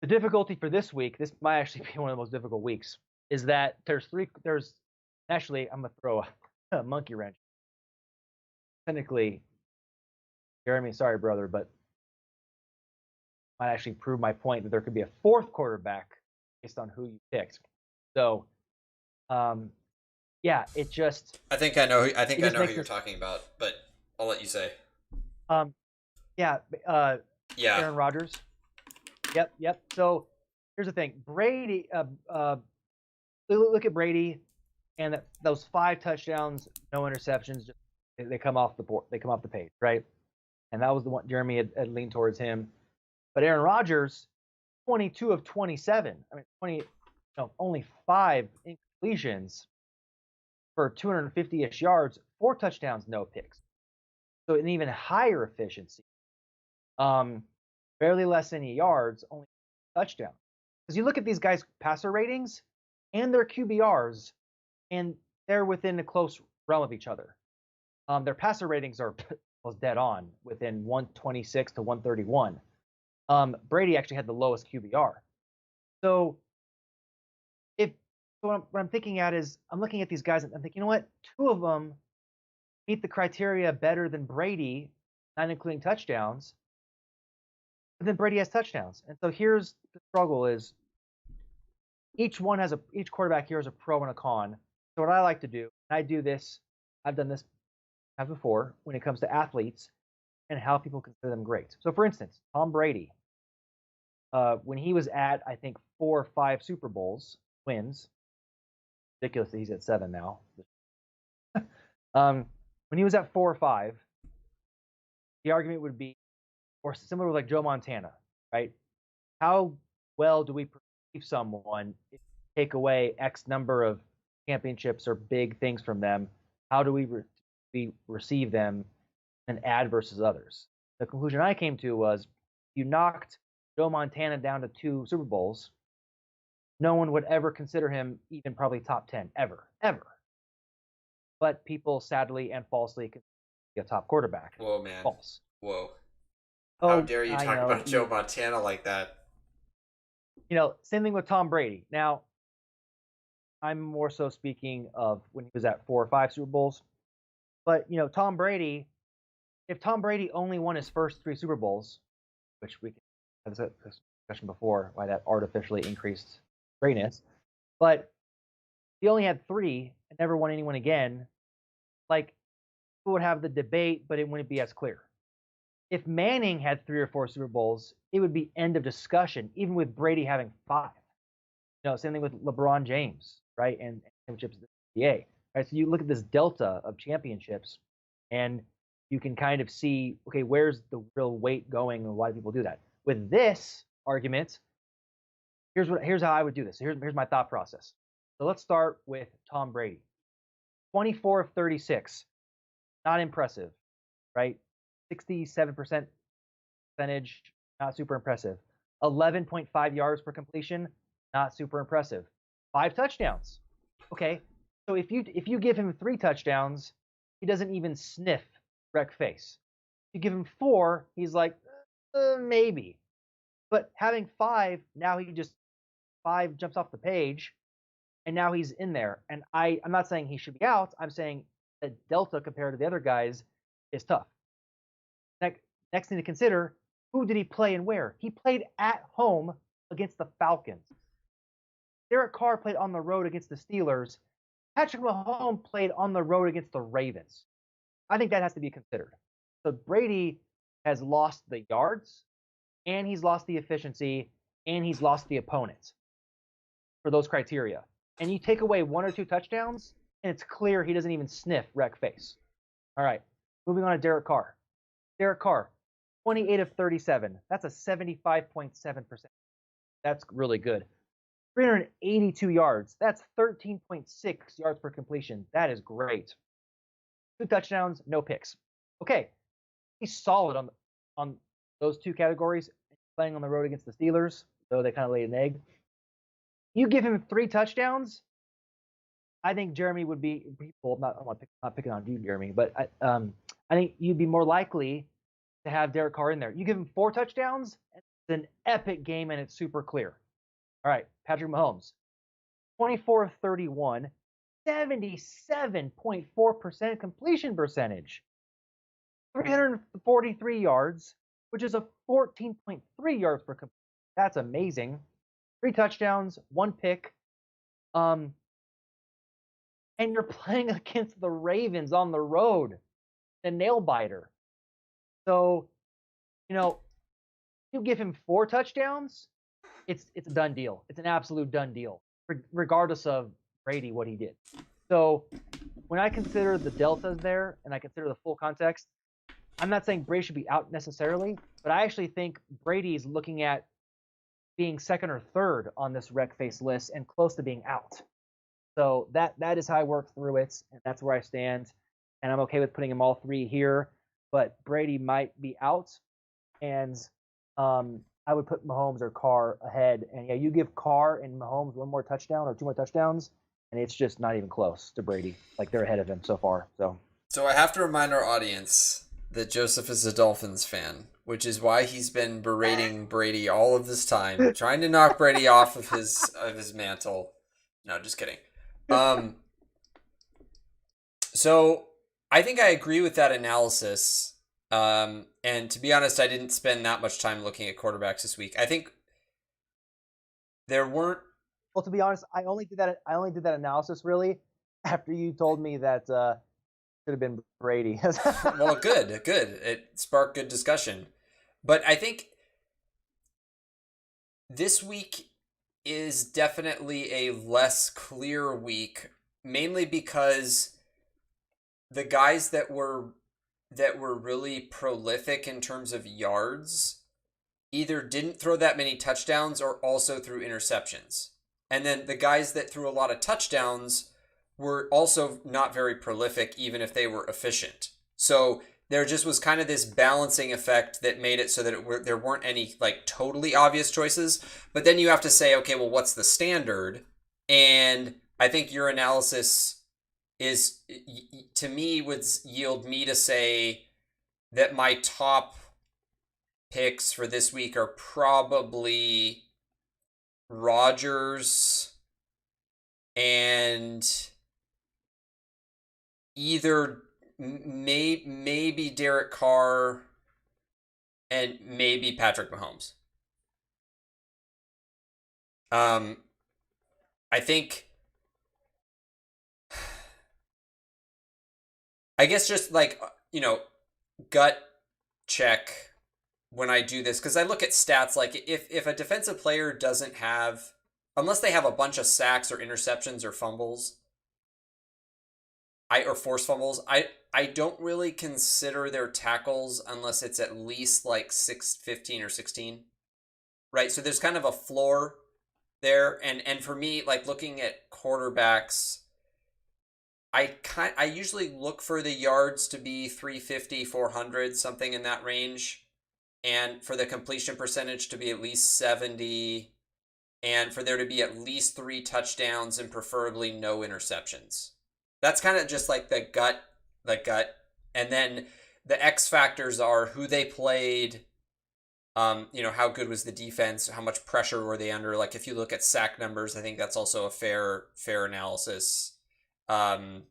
the difficulty for this week, this might actually be one of the most difficult weeks, is that actually, I'm going to throw a monkey wrench. Technically, Jeremy, sorry, brother, but might actually prove my point that there could be a 4th quarterback based on who you picked. So, yeah, it just.
I think I know. I think I know who you're talking about, but I'll let you say.
Yeah.
Yeah.
Aaron Rodgers. Yep. So here's the thing, Brady. Look at Brady, and those 5 touchdowns, no interceptions. They come off the board. They come off the page, right? And that was the one Jeremy had leaned towards him. But Aaron Rodgers, 22 of 27. I mean, only 5 incompletions for 250-ish yards, 4 touchdowns, no picks. So an even higher efficiency. Barely less than yards, only touchdown. Because you look at these guys' passer ratings and their QBRs, and they're within a close realm of each other. Their passer ratings are almost dead on, within 126 to 131. Brady actually had the lowest QBR. So what I'm thinking at is, I'm looking at these guys and I'm thinking, you know what? 2 of them meet the criteria better than Brady, not including touchdowns. But then Brady has touchdowns. And so here's the struggle is each quarterback here is a pro and a con. So what I like to do, and I do this, I've done this before when it comes to athletes and how people consider them great. So for instance, Tom Brady, when he was at, I think, 4 or 5 Super Bowls wins, ridiculous that he's at 7 now. When he was at 4 or 5, the argument would be, or similar with like Joe Montana, right? How well do we perceive someone if we take away X number of championships or big things from them? How do we receive them and add versus others? The conclusion I came to was, you knocked Joe Montana down to 2 Super Bowls, no one would ever consider him even probably top 10, ever. But people sadly and falsely consider him a top quarterback.
Whoa, man.
False.
Whoa. How dare you talk about Joe Montana like that?
Same thing with Tom Brady. Now, I'm more so speaking of when he was at 4 or 5 Super Bowls. But, Tom Brady, if Tom Brady only won his first 3 Super Bowls, which we had this discussion before, why that artificially increased greatness, but he only had 3 and never won anyone again, like, we would have the debate, but it wouldn't be as clear. If Manning had 3 or 4 Super Bowls, it would be end of discussion, even with Brady having 5. Same thing with LeBron James, right? And championships in the NBA, right? So you look at this delta of championships, and you can kind of see, okay, where's the real weight going, and why do people do that? With this argument, here's how I would do this. Here's my thought process. So let's start with Tom Brady. 24 of 36, not impressive, right? 67% percentage, not super impressive. 11.5 yards per completion, not super impressive. 5 touchdowns. Okay, so if you give him 3 touchdowns, he doesn't even sniff wreck face. If you give him 4, he's like, maybe. But having 5, now he just 5 jumps off the page, and now he's in there. And I'm not saying he should be out. I'm saying that delta compared to the other guys is tough. Next thing to consider, who did he play and where? He played at home against the Falcons. Derek Carr played on the road against the Steelers. Patrick Mahomes played on the road against the Ravens. I think that has to be considered. So Brady has lost the yards, and he's lost the efficiency, and he's lost the opponent for those criteria. And you take away 1 or 2 touchdowns, and it's clear he doesn't even sniff wreck face. All right, moving on to Derek Carr. Derek Carr, 28 of 37. That's a 75.7%. That's really good. 382 yards. That's 13.6 yards per completion. That is great. 2 touchdowns, no picks. Okay, he's solid on those 2 categories. Playing on the road against the Steelers, though they kind of laid an egg. You give him 3 touchdowns, I think Jeremy would be. Well, I'm not picking on you, Jeremy, but I think you'd be more likely to have Derek Carr in there. You give him 4 touchdowns, it's an epic game, and it's super clear. All right, Patrick Mahomes, 24 of 31, 77.4% completion percentage, 343 yards, which is a 14.3 yards per completion. That's amazing. 3 touchdowns, 1 pick. And you're playing against the Ravens on the road, the nail biter. So, you give him 4 touchdowns, it's a done deal. It's an absolute done deal, regardless of Brady, what he did. So when I consider the deltas there and I consider the full context, I'm not saying Brady should be out necessarily, but I actually think Brady's looking at being second or third on this wreck face list and close to being out. So that is how I work through it, and that's where I stand. And I'm okay with putting them all 3 here, but Brady might be out, and I would put Mahomes or Carr ahead. And yeah, you give Carr and Mahomes 1 more touchdown or 2 more touchdowns, and it's just not even close to Brady. Like, they're ahead of him so far.
So I have to remind our audience that Joseph is a Dolphins fan, which is why he's been berating Brady all of this time, trying to knock Brady off of his mantle. No, just kidding. So I think I agree with that analysis. And to be honest, I didn't spend that much time looking at quarterbacks this week. I think there weren't.
Well, to be honest, I only did that analysis really after you told me that should have been Brady.
Well, good. It sparked good discussion. But I think this week is definitely a less clear week, mainly because the guys that were really prolific in terms of yards either didn't throw that many touchdowns or also threw interceptions. And then the guys that threw a lot of touchdowns were also not very prolific, even if they were efficient. So there just was kind of this balancing effect that made it so that there weren't any like totally obvious choices. But then you have to say, okay, well, what's the standard? And I think your analysis is, to me, would yield me to say that my top picks for this week are probably Rodgers, and either maybe Derek Carr and maybe Patrick Mahomes. I think, I guess just like, gut check when I do this, because I look at stats, like if a defensive player doesn't have, unless they have a bunch of sacks or interceptions or fumbles, or forced fumbles, I don't really consider their tackles unless it's at least like 15 or 16. Right? So there's kind of a floor there, and for me, like looking at quarterbacks, I usually look for the yards to be 350, 400, something in that range, and for the completion percentage to be at least 70, and for there to be at least 3 touchdowns and preferably no interceptions. That's kind of just like the gut. And then the X factors are who they played, how good was the defense, how much pressure were they under? Like if you look at sack numbers, I think that's also a fair analysis. And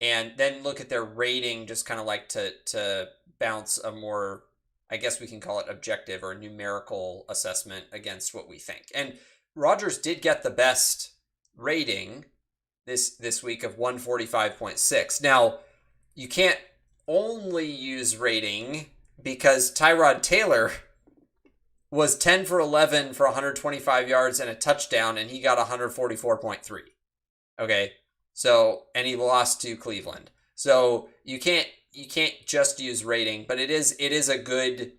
then look at their rating, just kind of like to bounce a more, I guess we can call it objective or numerical assessment against what we think. And Rodgers did get the best rating this week of 145.6. Now, you can't only use rating because Tyrod Taylor was 10 for 11 for 125 yards and a touchdown, and he got 144.3. Okay, so, and he lost to Cleveland. So you can't just use rating, but it is a good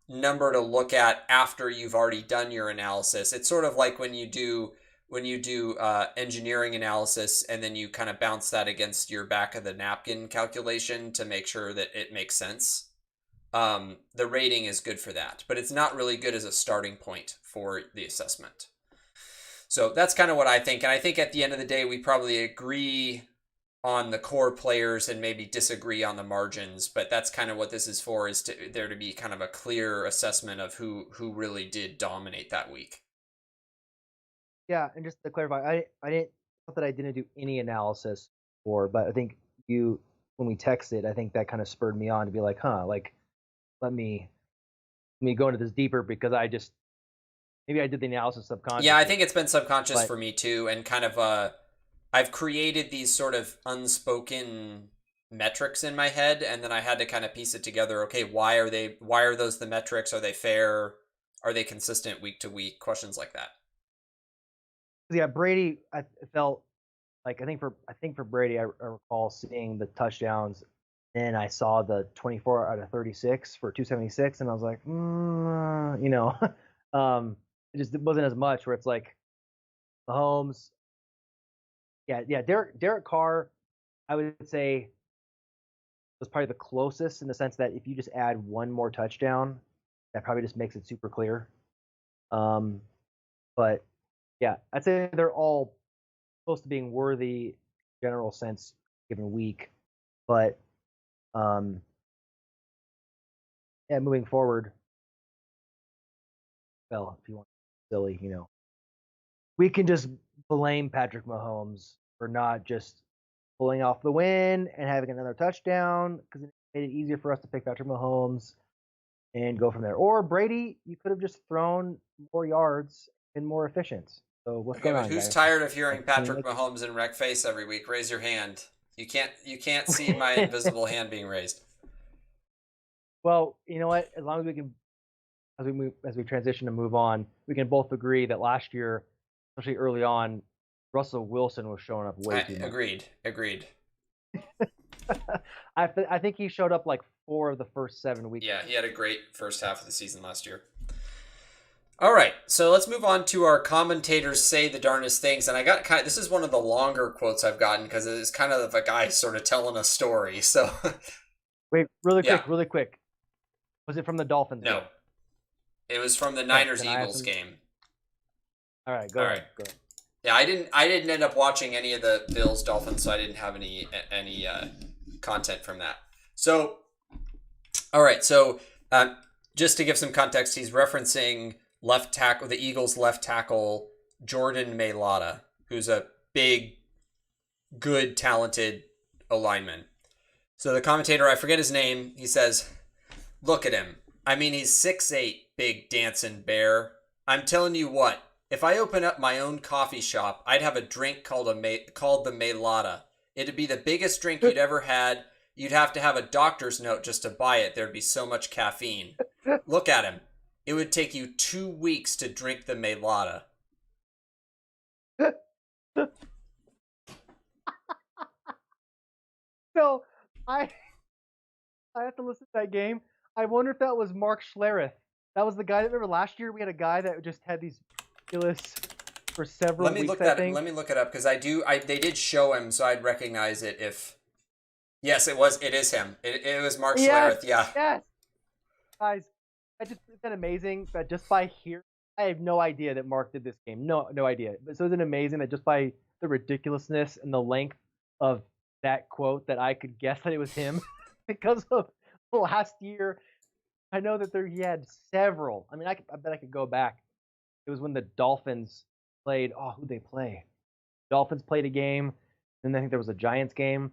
number to look at after you've already done your analysis. It's sort of like when you do engineering analysis, and then you kind of bounce that against your back of the napkin calculation to make sure that it makes sense. The rating is good for that, but it's not really good as a starting point for the assessment. So that's kind of what I think. And I think at the end of the day, we probably agree on the core players and maybe disagree on the margins, but that's kind of what this is for, is there to be kind of a clear assessment of who really did dominate that week.
Yeah, and just to clarify, I didn't, not that I didn't do any analysis but I think when we texted, I think that kind of spurred me on to be like, let me go into this deeper, because maybe I did the analysis subconsciously.
Yeah, I think it's been subconscious for me too, and kind of I've created these sort of unspoken metrics in my head, and then I had to kind of piece it together. Okay, why are those the metrics? Are they fair? Are they consistent week to week? Questions like that.
Yeah, Brady, I felt like, I think for Brady, I recall seeing the touchdowns, and I saw the 24 out of 36 for 276, and I was like, it just wasn't as much, where it's like Mahomes. Yeah, Derek Carr, I would say, was probably the closest, in the sense that if you just add one more touchdown, that probably just makes it super clear. But yeah, I'd say they're all close to being worthy, general sense, given week. But moving forward, well, if you want silly, we can just blame Patrick Mahomes for not just pulling off the win and having another touchdown, because it made it easier for us to pick Patrick Mahomes and go from there. Or Brady, you could have just thrown more yards and more efficient. So what's going on?
Who's
guys?
tired of hearing Patrick Mahomes in wreck face every week? Raise your hand. You can't see my invisible hand being raised.
Well, you know what? As long as we can, as we transition to move on, we can both agree that last year, especially early on, Russell Wilson was showing up way too much.
Agreed.
I think he showed up like 4 of the first 7 weeks.
Yeah, he had a great first half of the season last year. All right, so let's move on to our commentators say the darndest things. And I got this is one of the longer quotes I've gotten, because it is kind of a guy sort of telling a story. So
wait, really quick. Was it from the Dolphins?
No.
Game?
It was from the Niners-Eagles game.
All right, go ahead.
Yeah, I didn't end up watching any of the Bills-Dolphins, so I didn't have any content from that. So, all right, so just to give some context, he's referencing left tackle, the Eagles left tackle, Jordan Maylata, who's a big, good, talented lineman. So the commentator, I forget his name, he says, "Look at him. I mean, he's 6'8", big dancing bear. I'm telling you what, if I open up my own coffee shop, I'd have a drink called the Maylata. It'd be the biggest drink you'd ever had. You'd have to have a doctor's note just to buy it. There'd be so much caffeine. Look at him. It would take you 2 weeks to drink the Maylata."
So I have to listen to that game. I wonder if that was Mark Schlereth. That was the guy that, remember last year we had a guy that just had these ridiculous for several
Let me
weeks,
look
I
that.
think.
Let me look it up because they did show him, so I'd recognize it if. Yes, it was. It is him. It was Mark Schlereth. Yeah.
Yes. Guys, it's been amazing that just by hearing, I have no idea that Mark did this game. No idea. But so isn't it amazing that just by the ridiculousness and the length of that quote that I could guess that it was him because of last year. I know that he had several. I mean, I bet I could go back. It was when the Dolphins played. Oh, who'd they play? Dolphins played a game, and I think there was a Giants game.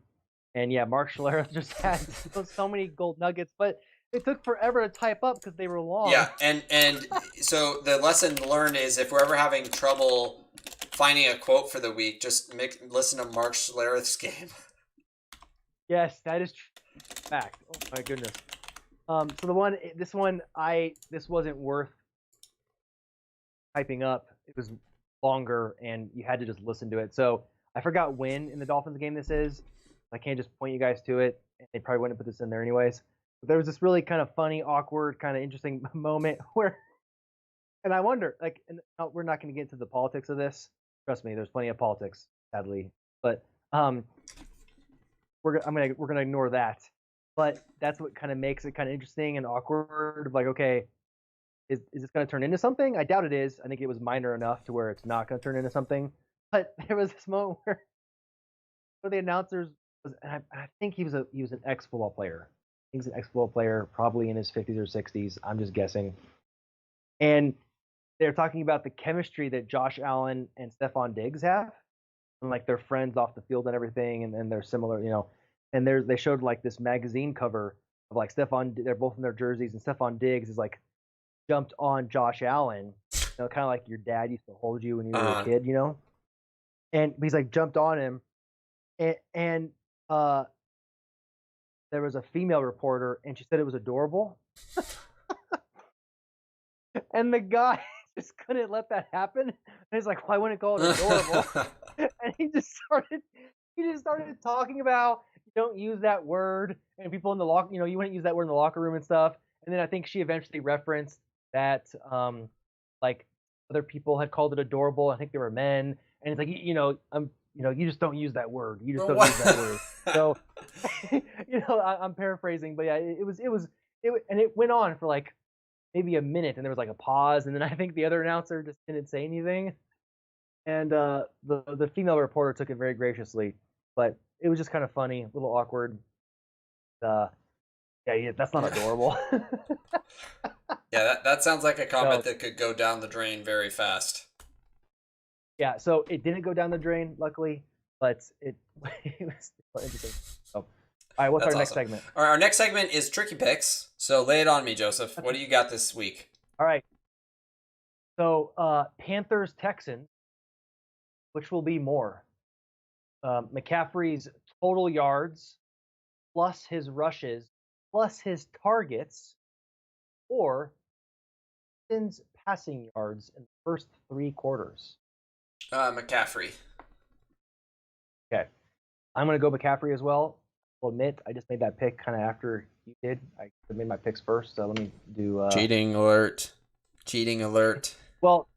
And yeah, Mark Schlereth just had so many gold nuggets, but it took forever to type up because they were long.
Yeah, and so the lesson learned is if we're ever having trouble finding a quote for the week, just listen to Mark Schlereth's game.
Yes, that is fact. Oh my goodness. So this wasn't worth typing up. It was longer, and you had to just listen to it. So I forgot when in the Dolphins game this is. I can't just point you guys to it, and they probably wouldn't put this in there anyways. But there was this really kind of funny, awkward, kind of interesting moment where, and I wonder, like, and we're not going to get into the politics of this. Trust me, there's plenty of politics, sadly. But we're gonna ignore that. But that's what kind of makes it kind of interesting and awkward. Like, okay, is this going to turn into something? I doubt it is. I think it was minor enough to where it's not going to turn into something. But there was this moment where one of the announcers was, and I think he was an ex-football player. He's an ex-football player, probably in his 50s or 60s. I'm just guessing. And they're talking about the chemistry that Josh Allen and Stephon Diggs have, and like they're friends off the field and everything, and they're similar, you know. And they showed like this magazine cover of like they're both in their jerseys, and Stephon Diggs is like jumped on Josh Allen, you know, kind of like your dad used to hold you when you were a kid, you know. And he's like jumped on him, and there was a female reporter, and she said it was adorable. And the guy just couldn't let that happen. And he's like, "Why wouldn't call it adorable?" And he just started talking about you don't use that word, and people in the locker, you know, you wouldn't use that word in the locker room and stuff. And then I think she eventually referenced that, like other people had called it adorable. I think they were men, and it's like, you just don't use that word. You just don't use that word. So, I'm paraphrasing, but yeah, and it went on for like maybe a minute, and there was like a pause, and then I think the other announcer just didn't say anything, and the female reporter took it very graciously, but it was just kind of funny, a little awkward. Yeah, that's not adorable.
Yeah, that sounds like a comment that could go down the drain very fast.
Yeah, so it didn't go down the drain, luckily, but it was still interesting. So, all right, what's our next segment?
All right, our next segment is Tricky Picks. So lay it on me, Joseph. What do you got this week?
All right. So Panthers Texans, which will be more? McCaffrey's total yards plus his rushes plus his targets, or Texans passing yards in the first 3 quarters.
McCaffrey.
Okay. I'm going to go McCaffrey as well. I'll admit, I just made that pick kind of after you did. I made my picks first, so let me do...
Cheating alert. Cheating alert.
Well...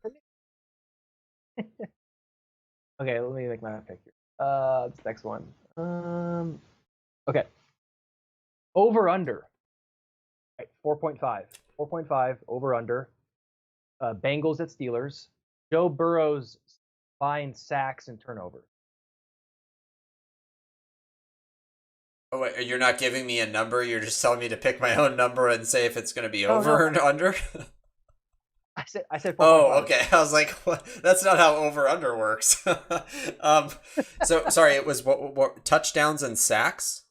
Okay, let me make my pick here. This next one. Okay. Over-under. Right, 4.5. 4.5, over-under. Bengals at Steelers. Joe Burrow's combined sacks and turnovers.
Oh, wait, you're not giving me a number? You're just telling me to pick my own number and say if it's going to be over or under?
I said 4.5.
Oh, okay. I was like, what? That's not how over under works. So sorry, it was what touchdowns and sacks.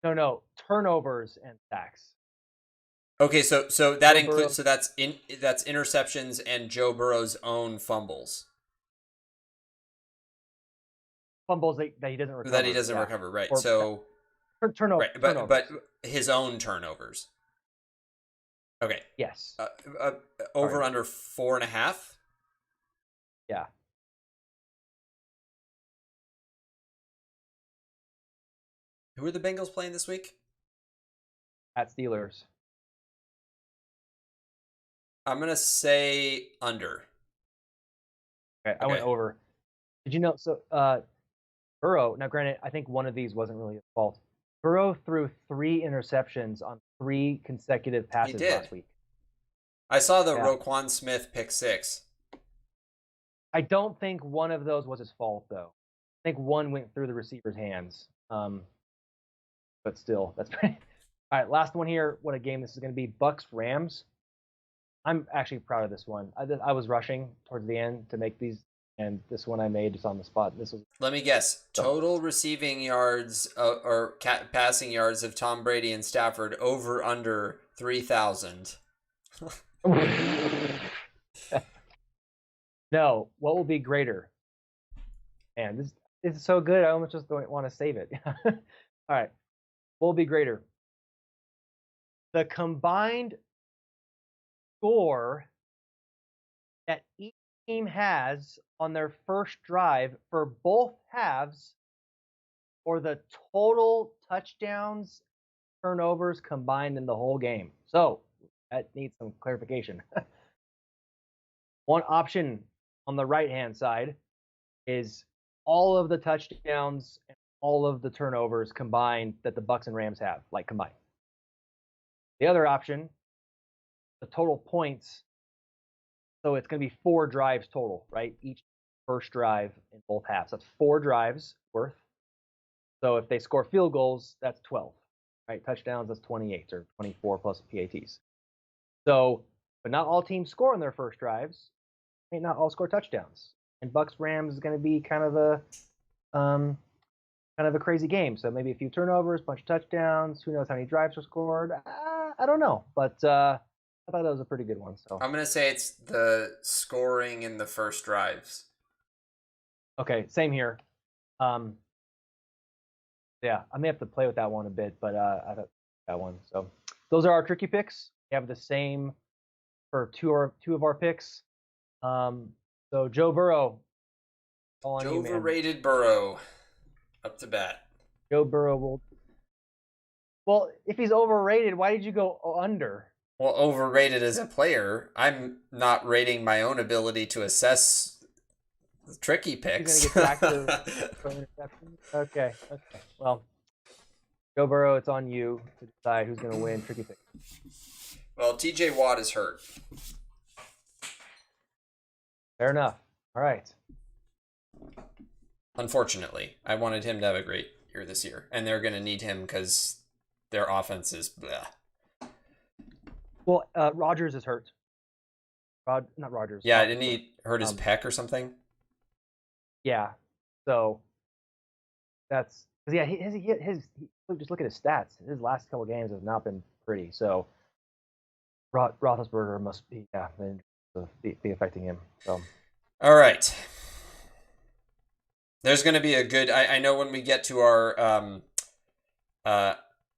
No, turnovers and sacks.
Okay, so that
Joe
includes
Burrow
that's interceptions and Joe Burrow's own fumbles
fumbles that he doesn't recover.
that he doesn't recover. Right.
Or
So
turnovers.
right, but his own turnovers. Okay.
Yes.
Over under 4.5.
Yeah.
Who are the Bengals playing this week?
At Steelers.
I'm gonna say under.
Okay, I went over. Did you know? So, Burrow. Now, granted, I think one of these wasn't really his fault. Burrow threw 3 interceptions on 3 consecutive passes last week.
I saw the Roquan Smith pick 6.
I don't think one of those was his fault, though. I think one went through the receiver's hands. But still, that's pretty. All right, last one here. What a game this is going to be. Bucks Rams. I'm actually proud of this one. I was rushing towards the end to make these, and this one I made just on the spot. This was.
Let me guess. Total receiving yards or passing yards of Tom Brady and Stafford over under 3,000.
No, what will be greater? Man, this is so good. I almost just don't want to save it. All right, what will be greater? The combined score that each team has on their first drive for both halves, or the total touchdowns, turnovers combined in the whole game. So that needs some clarification. One option on the right-hand side is all of the touchdowns and all of the turnovers combined that the Bucks and Rams have, like combined. The other option, the total points. So it's going to be 4 drives total, right? Each first drive in both halves. That's 4 drives worth. So if they score field goals, that's 12, right? Touchdowns, that's 28 or 24 plus PATs. So, but not all teams score on their first drives. May not all score touchdowns. And Bucks Rams is going to be kind of a crazy game. So maybe a few turnovers, bunch of touchdowns. Who knows how many drives are scored? I don't know, but I thought that was a pretty good one. So
I'm gonna say it's the scoring in the first drives.
Okay, same here. Yeah, I may have to play with that one a bit, but I thought that one. So those are our tricky picks. We have the same for two of our picks. So Joe Burrow.
Joe overrated Burrow. Up to bat.
Joe Burrow will. Well, if he's overrated, why did you go under?
Well, overrated as a player. I'm not rating my own ability to assess tricky picks.
He's gonna get back to Okay. Well, Joe Burrow, it's on you to decide who's gonna win tricky picks.
Well, TJ Watt is hurt.
Fair enough. All right.
Unfortunately, I wanted him to have a great year this year, and they're going to need him because their offense is blah.
Well, Rodgers is hurt. Not Rodgers.
Yeah, didn't he hurt his pec or something?
Yeah. So that's because his just look at his stats. His last couple games have not been pretty. So Roethlisberger must be be affecting him. So
all right. There's going to be a good. I know when we get to our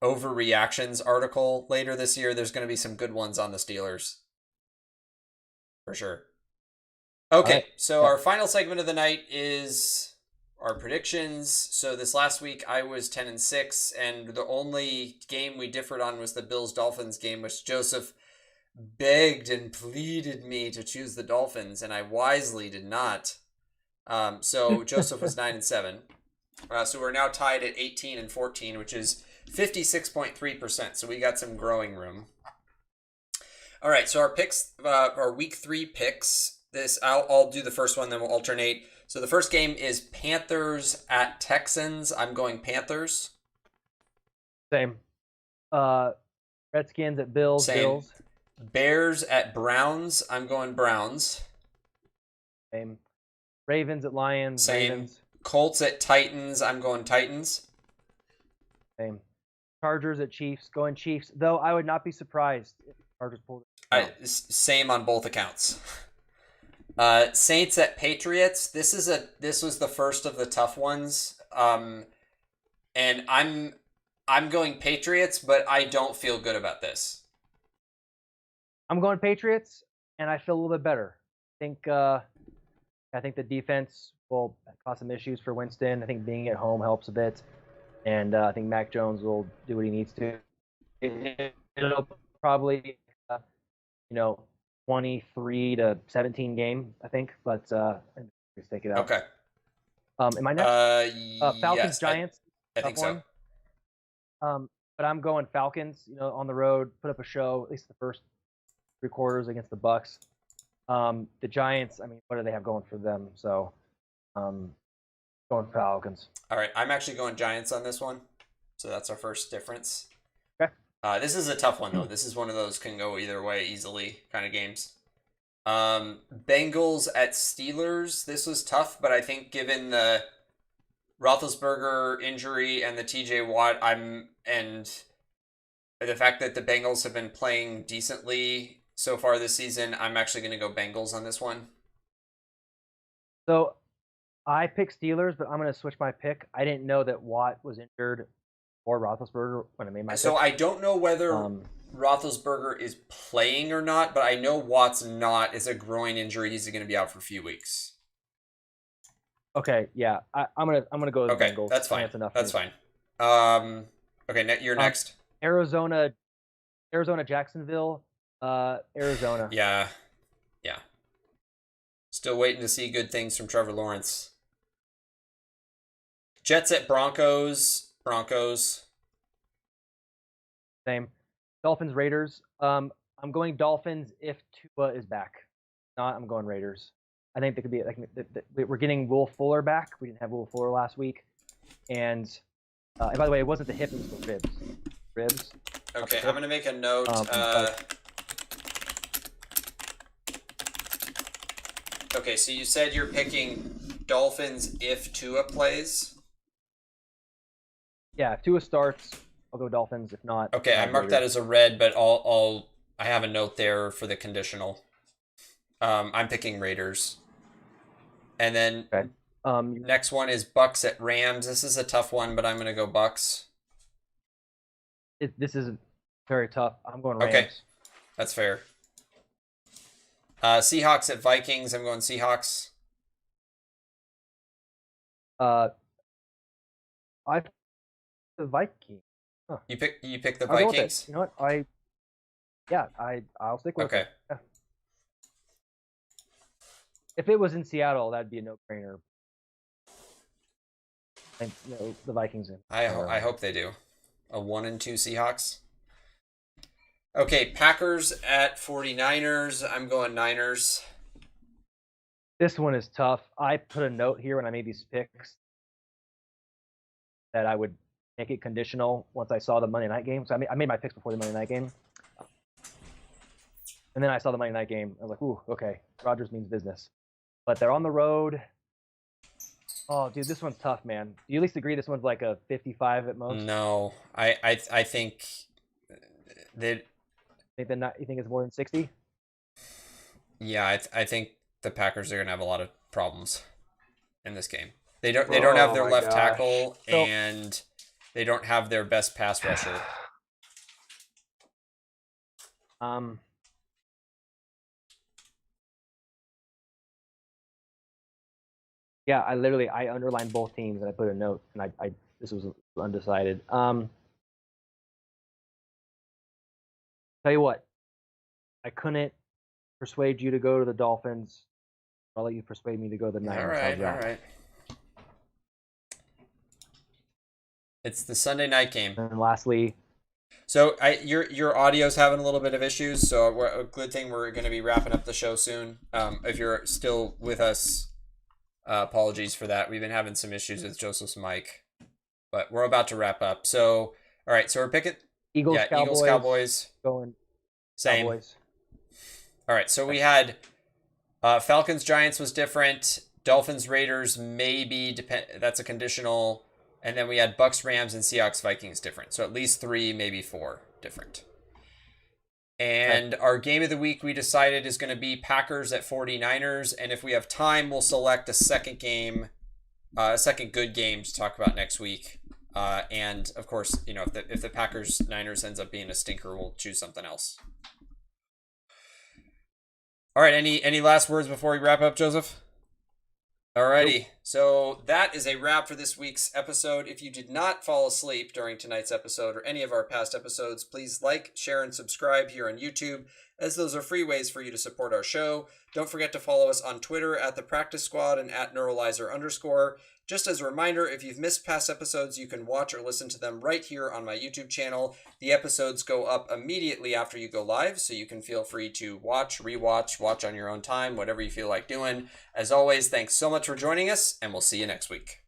overreactions article later this year, there's going to be some good ones on the Steelers. For sure. Okay, right. So our final segment of the night is our predictions. So this last week I was 10-6, and the only game we differed on was the Bills-Dolphins game, which Joseph begged and pleaded me to choose the Dolphins, and I wisely did not. So Joseph was 9-7. So we're now tied at 18-14, which is 56.3%. So we got some growing room. All right. So our picks, our week 3 picks. I'll do the first one, then we'll alternate. So the first game is Panthers at Texans. I'm going Panthers.
Same. Redskins at Bills.
Same.
Bills.
Bears at Browns. I'm going Browns.
Same. Ravens at Lions.
Same.
Ravens.
Colts at Titans. I'm going Titans.
Same. Chargers at Chiefs. Going Chiefs. Though I would not be surprised if the Chargers pulled it.
Same on both accounts. Saints at Patriots. This was the first of the tough ones. And I'm going Patriots, but I don't feel good about this.
I'm going Patriots, and I feel a little bit better. I think the defense will cause some issues for Winston. I think being at home helps a bit, and I think Mac Jones will do what he needs to. It'll probably, 23-17 game, I think, but just take it out.
Okay.
Am I next? Falcons,
yes,
Giants.
I think so.
But I'm going Falcons. On the road, put up a show. At least the first 3 quarters against the Bucks. The Giants. I mean, what do they have going for them? So, going Falcons.
All right, I'm actually going Giants on this one. So that's our first difference.
Okay.
This is a tough one though. This is one of those can go either way easily kind of games. Bengals at Steelers. This was tough, but I think given the Roethlisberger injury and the TJ Watt, and the fact that the Bengals have been playing decently so far this season, I'm actually going to go Bengals on this one.
So I picked Steelers, but I'm going to switch my pick. I didn't know that Watt was injured or Roethlisberger when I made my pick.
So I don't know whether Roethlisberger is playing or not, but I know Watt's not. It's a groin injury. He's going to be out for a few weeks.
Okay, yeah, I'm gonna go with the Bengals.
That's fine. That's fine. Okay, you're next.
Arizona, Jacksonville, Arizona.
Yeah. Still waiting to see good things from Trevor Lawrence. Jets at Broncos.
Same. Dolphins, Raiders. I'm going Dolphins if Tua is back. If not, I'm going Raiders. I think they could be we're getting Will Fuller back. We didn't have Will Fuller last week, and by the way, it wasn't the hip; it was the ribs. Ribs.
Okay, I'm gonna make a note. Okay, so you said you're picking Dolphins if Tua plays.
Yeah, if Tua starts, I'll go Dolphins. If not,
okay, I marked that as a red, but I have a note there for the conditional. I'm picking Raiders. And then next one is Bucks at Rams. This is a tough one, but I'm going to go Bucks.
This is very tough. I'm going Rams.
Okay, that's fair. Seahawks at Vikings. I'm going Seahawks.
I the Vikings. Huh.
You pick the Vikings.
You know what? I'll stick with it.
Okay.
Yeah. If it was in Seattle, that'd be a no-brainer. And the Vikings.
I hope they do. A 1-2 Seahawks. Okay, Packers at 49ers. I'm going Niners.
This one is tough. I put a note here when I made these picks that I would make it conditional once I saw the Monday night game. So I made my picks before the Monday night game. And then I saw the Monday night game. I was like, ooh, okay. Rodgers means business. But they're on the road. Oh, dude, this one's tough, man. Do you at least agree this one's like a 55 at most?
No, I think that.
You think it's more than 60?
Yeah, I think the Packers are gonna have a lot of problems in this game. They don't have their left tackle, and they don't have their best pass rusher.
Yeah, I underlined both teams and I put a note, and I this was undecided. Tell you what, I couldn't persuade you to go to the Dolphins. I'll let you persuade me to go to the Niners.
All right. It's the Sunday night game.
And lastly,
so your audio's having a little bit of issues. So a good thing we're going to be wrapping up the show soon. If you're still with us. Apologies for that. We've been having some issues with Joseph's mic, but we're about to wrap up. So, all right. So we're picking
Eagles, Cowboys.
Going same.
Cowboys.
All right, so we had Falcons Giants was different. Dolphins Raiders maybe that's a conditional, and then we had Bucks Rams and Seahawks Vikings different. So at least 3, maybe 4 different. And our game of the week we decided is going to be Packers at 49ers, and if we have time, we'll select a second game, a second good game to talk about next week. And of course, if the Packers Niners ends up being a stinker, we'll choose something else. All right, any last words before we wrap up, Joseph? Alrighty, so that is a wrap for this week's episode. If you did not fall asleep during tonight's episode or any of our past episodes, please like, share, and subscribe here on YouTube, as those are free ways for you to support our show. Don't forget to follow us on Twitter at The Practice Squad and at Neuralizer_. Just as a reminder, if you've missed past episodes, you can watch or listen to them right here on my YouTube channel. The episodes go up immediately after you go live, so you can feel free to watch, rewatch, watch on your own time, whatever you feel like doing. As always, thanks so much for joining us, and we'll see you next week.